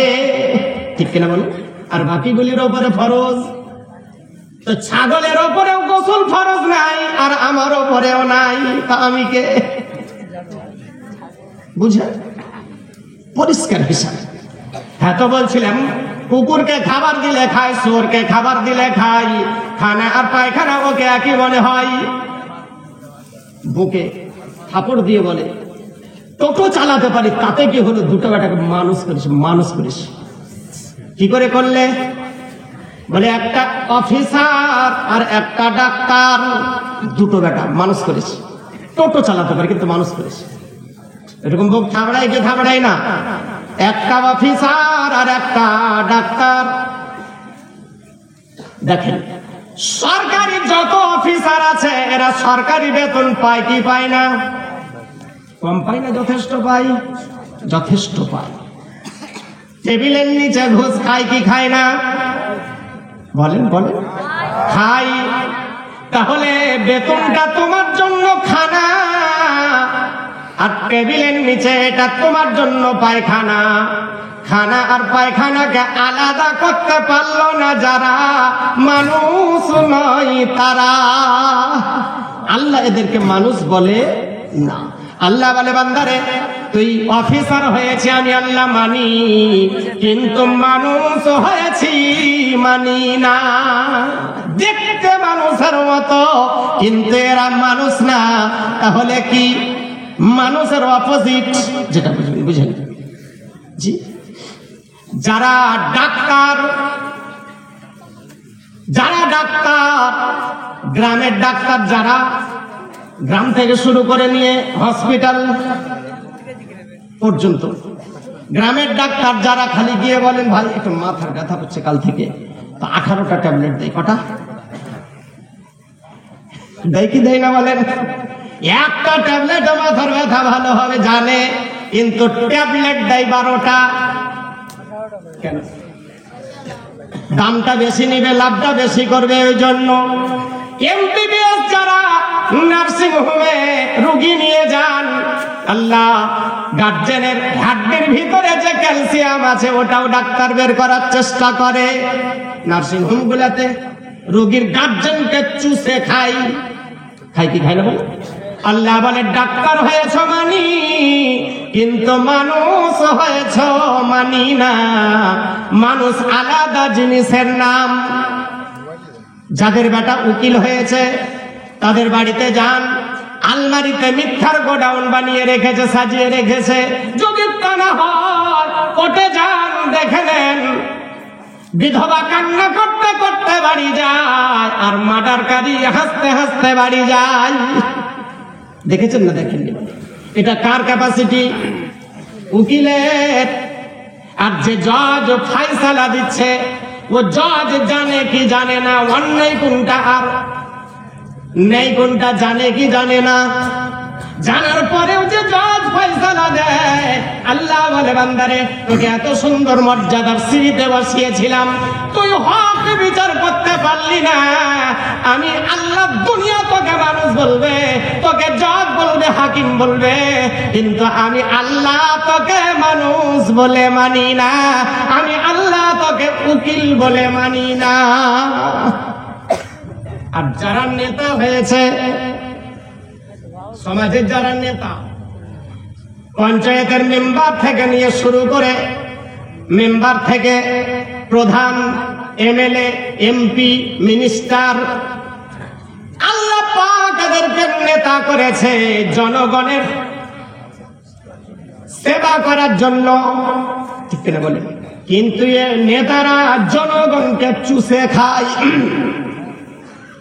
ঠিক কিনা বলে? আর বাকিগুলির উপরে ফরজ। তো ছাগলের উপরেও গোসল ফরজ নাই আর আমার উপরেও নাই, তা আমি কে? বুঝে পরিষ্কার হিসাব। হ্যাঁ তো বলছিলাম কুকুরকে খাবার দিলে খায়, শুয়োরকে খাবার দিলে খায়, খানা আর পায়খানা ওকে একই মনে হয়। বুকে থাপড় দিয়ে বলে টোটো চালাতে পারি, তাতে কি হলো? দুটো বেটাকে মানুষ করিস। কি করে করলে? বলে একটা অফিসার আর একটা ডাক্তার, দুটো বেটা মানুষ করিস। টোটো চালাতে পারি কিন্তু মানুষ করিস। এরকম বুক থাবড়াই কি থাবড়াই না? একটা অফিসার আর একটা ডাক্তার। দেখেন সরকারি যত অফিসার আছে এরা সরকারি বেতন পায় কি পায় না? কম পায় না? যথেষ্ট পায়, যথেষ্ট পায়। টেবিলের নিচে ঘুষ খায় কি খায় না? বলেন বলেন, খাই। তাহলে বেতনটা তোমার জন্য খানা আর টেবিলের নিচে এটা তোমার জন্য পায়খানা। খানা আর পায়খানাকে আলাদা করতে পারলো না যারা, মানুষ নয় তারা। আল্লাহ এদেরকে মানুষ বলে না। আল্লাহ বলে বান্দারে তুই অফিসার হয়েছে আমি আল্লাহ মানি, কিন্তু মানুষ হয়েছি মানি না। দেখতে মানুষের মতো কিন্তু এরা মানুষ না। তাহলে কি? মানুষের অপোজিট, যেটা বুঝেন জি। যারা ডাক্তার গ্রামের ডাক্তার, যারা গ্রাম থেকে শুরু করে নিয়ে হসপিটাল পর্যন্ত গ্রামের ডাক্তার যারা খালি গিয়ে বলেন ভাই একটু মাথার ব্যথা হচ্ছে কাল থেকে, তো 18টা ট্যাবলেট দেয়। কটা দেয় কি দেয় না বলেন? একটা ট্যাবলেট মাথার ব্যথা ভালো হবে জানে, কিন্তু ট্যাবলেট দেয় 12টা। কেন? দামটা বেশি নিবে, লাভটা বেশি করবে। ওই জন্য এমবিবিএস যারা নার্সিং হোমে রোগী নিয়ে যান, আল্লাহ গার্জেনের হাড্ডির ভিতরে যে ক্যালসিয়াম আছে ওটাও ডাক্তার বের করার চেষ্টা করে। নার্সিং হোম গুলাতে রোগীর গার্জেনকে চুষে খায় কি খায় না বলে? আল্লাহ বলে ডাক্তার হয়েছ মানি, কিন্তু মানুষ হয়েছ মানি না। মানুষ আলাদা জিনিসের নাম। যাদের বেটা উকিল হয়েছে তাদের বাড়িতে যান, আলমারিতে মিথ্যার গোডাউন বানিয়ে রেখেছে, সাজিয়ে রেখেছে। যদি তা না হয় কোর্টে যান, দেখে নেন বিধবা কান্না করতে করতে বাড়ি যায় আর মার্ডারকারী হাসতে হাসতে বাড়ি যায়। দেখেছেন না? দেখেননি? এটা কার ক্যাপাসিটি? উকিলের। আর যে জজ ফায়সালা দিচ্ছে ও জজ জানে কি জানে না, অন্যায় কোনটা আর ন্যায় কোনটা জানে কি জানে না। জানার পরেও যে জজ ফয়সালা দেয়, আল্লাহ বলে বান্দারে তোকে এত সুন্দর মর্যাদার সিঁড়িতে বসিয়েছিলাম, তুই হক বিচার করতে পারলি না। আমি আল্লাহ দুনিয়া তোকে মানুষ বলবে, তোকে জজ বলবে, হাকিম বলবে, কিন্তু আমি আল্লাহ তোকে মানুষ বলে মানি না। আমি আল্লাহ তোকে উকিল বলে মানি না। আর যারা নেতা হয়েছে, সমাজের যারা নেতা, পঞ্চায়েতের মেম্বার থেকে নিয়ে শুরু করে মেম্বার থেকে প্রধান, এমএলএ, এমপি, মিনিস্টার, আল্লাহ পাক আপনাদেরকে নেতা করেছে জনগণের সেবা করার জন্য, ঠিক কিনা বলেন? কিন্তু এ নেতারা জনগণকে চুষে খায়।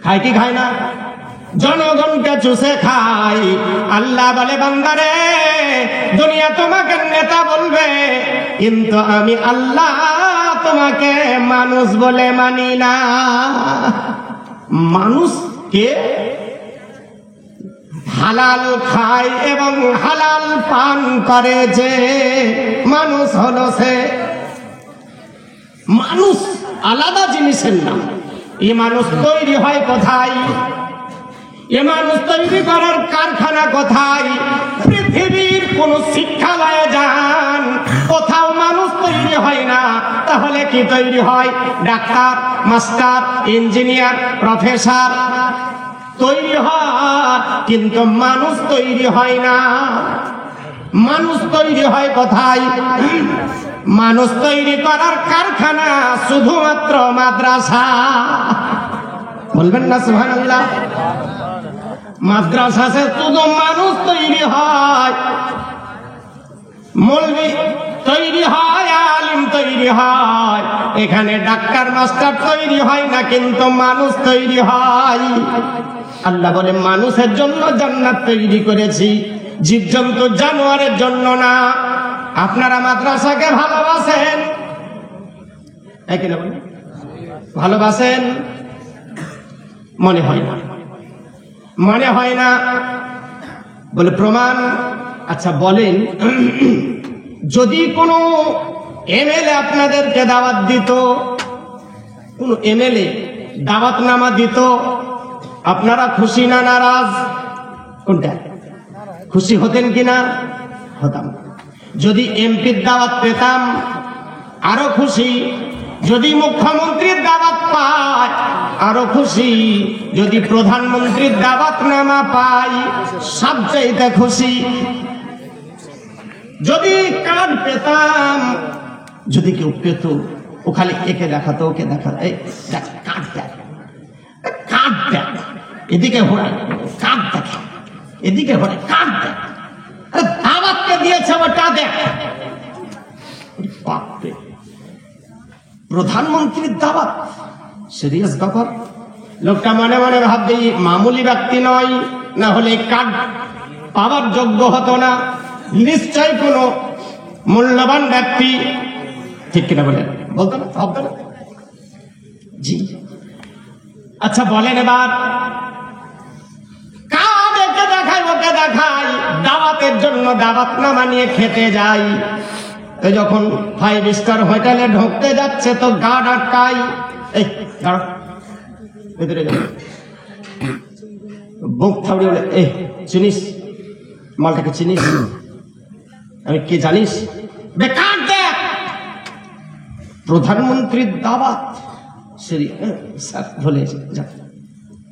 খায় কি খায় না? জনগণকে চুষে খায়। আল্লাহ বলে, বান্দারে, দুনিয়া তোমাকে নেতা বলবে, কিন্তু আমি আল্লাহ তোমাকে মানুষ বলে মানি না। মানুষকে হালাল খায় এবং হালাল পান করে যে মানুষ হলো সে। মানুষ আলাদা জিনিসের নাম। এই মানুষ তৈরি হয় কোথায়? এ মানুষ তৈরি করার কারখানা কোথায়? পৃথিবীর কোন শিক্ষালয়ে যান, কোথাও মানুষ তৈরি হয় না। তাহলে কি তৈরি হয়? ডাক্তার, মাস্টার, ইঞ্জিনিয়ার, প্রফেসর তৈরি হয়, কিন্তু মানুষ তৈরি হয় না। মানুষ তৈরি হয় কোথায়? মানুষ তৈরি করার কারখানা শুধুমাত্র মাদ্রাসা। বলবেন না সুবহানাল্লাহ? মাদ্রাসাতে শুধু মানুষ তৈরি হয়, মৌলবি তৈরি হয়, আলিম তৈরি হয়। এখানে ডাক্তার মাস্টার তৈরি হয় না, কিন্তু মানুষ তৈরি হয়। আল্লাহ বলে, মানুষের জন্য জান্নাত তৈরি করেছি, জীবজন্তু জানোয়ারের জন্য না। আপনারা মাদ্রাসাকে ভালোবাসেন? ভালোবাসেন? মনে হয় না, মনে হয় না। বলে প্রমাণ? আচ্ছা বলেন, যদি কোনো এমএলএ আপনাদেরকে দাওয়াত দিত, কোন এমএলএ দাওয়াতনামা দিত, আপনারা খুশি না নারাজ? কোনটা? খুশি হতেন কিনা? হতাম। যদি এমপির দাওয়াত পেতাম আরো খুশি, যদি মুখ্যমন্ত্রীর দাওয়াত পাই আরো খুশি, যদি প্রধানমন্ত্রীর দাওয়াতনামা পাই সবচেয়ে খুশি। যদি কার্ড পেতাম, যদি কেউ পেত, ও খালি একে দেখাতো, ওকে দেখাতো, এই দেখ কার্ড দেখ, কার্ড দেখ, এদিকে ঘোরায় কার্ড দেখে, এদিকে ঘোরায় কার্ড দেখ, দাওয়াতকে দিয়েছে ওটা দেখ। বাপরে, প্রধানমন্ত্রীর দাওয়াত, সিরিয়াস ব্যাপার। লোকটা মনে মনে ভাববে মামুলি ব্যক্তি নয়, না হলে কার্ড পাওয়ার যোগ্য হতো না, নিশ্চয় কোনো মূল্যবান ব্যক্তি। ঠিক কিনা বলেন? বলতো না, ভাবতো না? জি। আচ্ছা বলেন, এবার কার্ড একে দেখায়, ওকে দেখায়, দাওয়াতের জন্য দাওয়াতনামা নিয়ে খেতে যাই। যখন 5 স্টার হোটেলে ঢুকতে যাচ্ছে তো গার্ড আটকাই, এই ভেতরে যাবে, বুক থাবড়ে বলে, এই চিনিস মালটাকে? চিনিস? আমি কে জানিস? বেকার দেখ, প্রধানমন্ত্রীর দাওয়াত। স্যার বলে যা,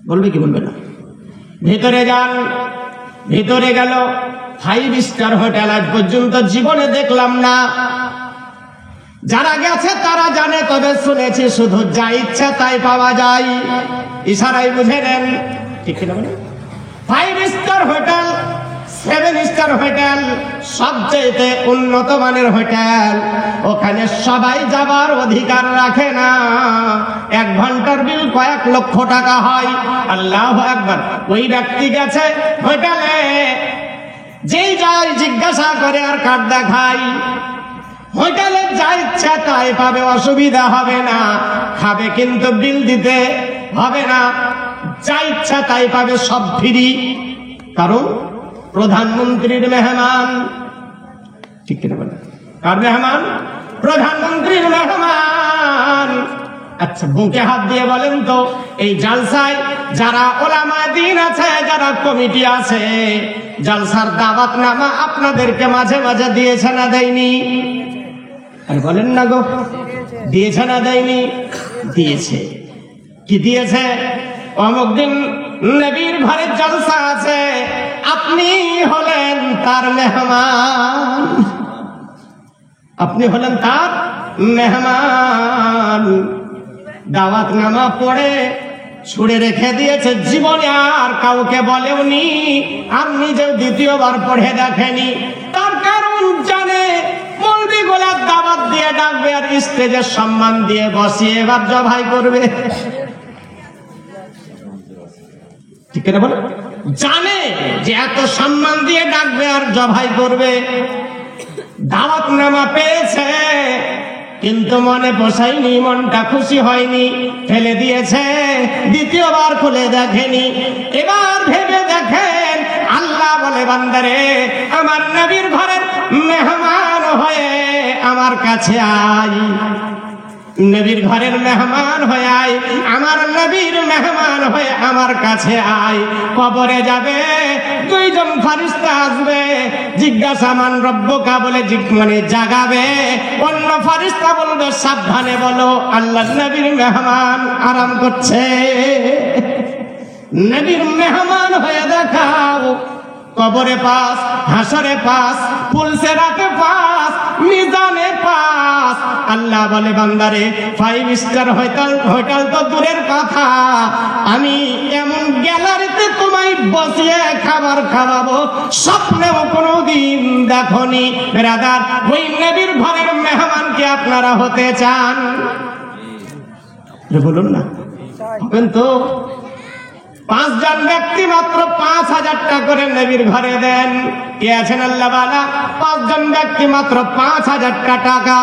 বলবে কি বলবে না? ভেতরে যান। ভেতরে গেল, 5 স্টার হোটেল আজ পর্যন্ত জীবনে দেখলাম না। যারা গেছে তারা জানে, তবে শুনেছি শুধু যা ইচ্ছা তাই পাওয়া যায়, ইশারায় বুঝে নেন। ঠিক না? 5 স্টার হোটেল, 7 স্টার হোটেল, সবচেয়ে উন্নত মানের হোটেল, ওখানে সবাই যাবার অধিকার রাখে না। 1 ঘন্টার বিল কয়েক লক্ষ টাকা হয়। আল্লাহু আকবার। ওই ব্যক্তি গেছে হোটেলে, যেই যায় জিজ্ঞাসা করে আর কার্ড দেখাই। হোটেলে যা ইচ্ছা তাই পাবে, অসুবিধা হবে না। খাবে কিন্তু বিল দিতে হবে না, যা ইচ্ছা তাই পাবে, সব ফ্রি। কারণ প্রধানমন্ত্রীর মেহমান। ঠিক কিনা বলেন? কার মেহমান? প্রধানমন্ত্রীর মেহমান। আচ্ছা বুকে হাত দিয়ে বলেন তো, এই জালসায় যারা ওলামা দ্বীন আছে, যারা কমিটি আছে, জালসার দাওয়াতনামা আপনাদেরকে মাঝে মাঝে দিয়েছে না দেয়নি? আরে বলেন না গো, দিয়েছে না দেয়নি? দিয়েছে। কি দিয়েছে? অমুক দিন নবীর ঘরের জলসা আছে, আপনি হলেন তার মেহমান, আপনি হলেন তার মেহমান। দাওয়াতনামা পড়ে ছুড়ে রেখে দিয়েছে, জীবনে আর কাউকে বলেওনি, আর নিজেও দ্বিতীয়বার পড়ে দেখেনি। তার কারণ জানে মৌলবি গোলাপ দাওয়াত দিয়ে ডাকবে আর স্টেজের সম্মান দিয়ে বসিয়ে এবার জবাই করবে। ঠিক না বলে? জানে যে এত সম্মান দিয়ে ডাকবে আর জবাই করবে। দাওয়াত নামা পেয়েছে কিন্তু মনে পোষায়নি, মনটা খুশি হয়নি, ফেলে দিয়েছে, দ্বিতীয়বার খুলে দেখেনি। এবার ভেবে দেখেন, আল্লাহ বলে বান্দারে আমার নবীর ঘরের মেহমান হয়ে আমার কাছে আয়, নবীর ঘরের মেহমান হয়ে আয়, আমার নবীর মেহমান হয়ে আমার কাছে আয়। কবরে যাবে, দুইজন ফেরেশতা আসবে, জিজ্ঞাসা মান রব্বুকা বলে মানে জাগাবে, অন্য ফেরেশতা বলবে সাবধানে বলো আল্লাহর নবীর মেহমান আরাম করছে। নবীর মেহমান হয়ে দেখাও, কবরে পাস, হাসরে পাস, পুলসেরাতে পাস, মিজানে পাস। আল্লাহ বলে বান্দারে 5 স্টার হোটেল তো দূরের কথা, আমি এমন গ্যালারিতে তোমায় বসিয়ে খাবার খাওয়াবো স্বপ্নেও কোনোদিন দেখনি। ব্রাদার, ওই নবীর ঘরের মেহমান কি আপনারা হতে চান? বলুন না, হবেন তো? 5 জন ব্যক্তি মাত্র 5,000 টাকা করে নবীর ঘরে দেন। কে আছেন আল্লাহ বালা? 5 জন ব্যক্তি মাত্র 5,000 টাকা,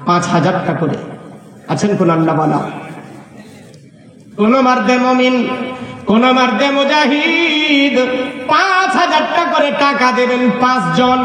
5,000 টাকা করে আছেন কোন আল্লাহ বালা? কোন মার্দে মুমিন, কোন মার্দে মুজাহিদ 5,000 টাকা করে টাকা দেবেন 5 জন।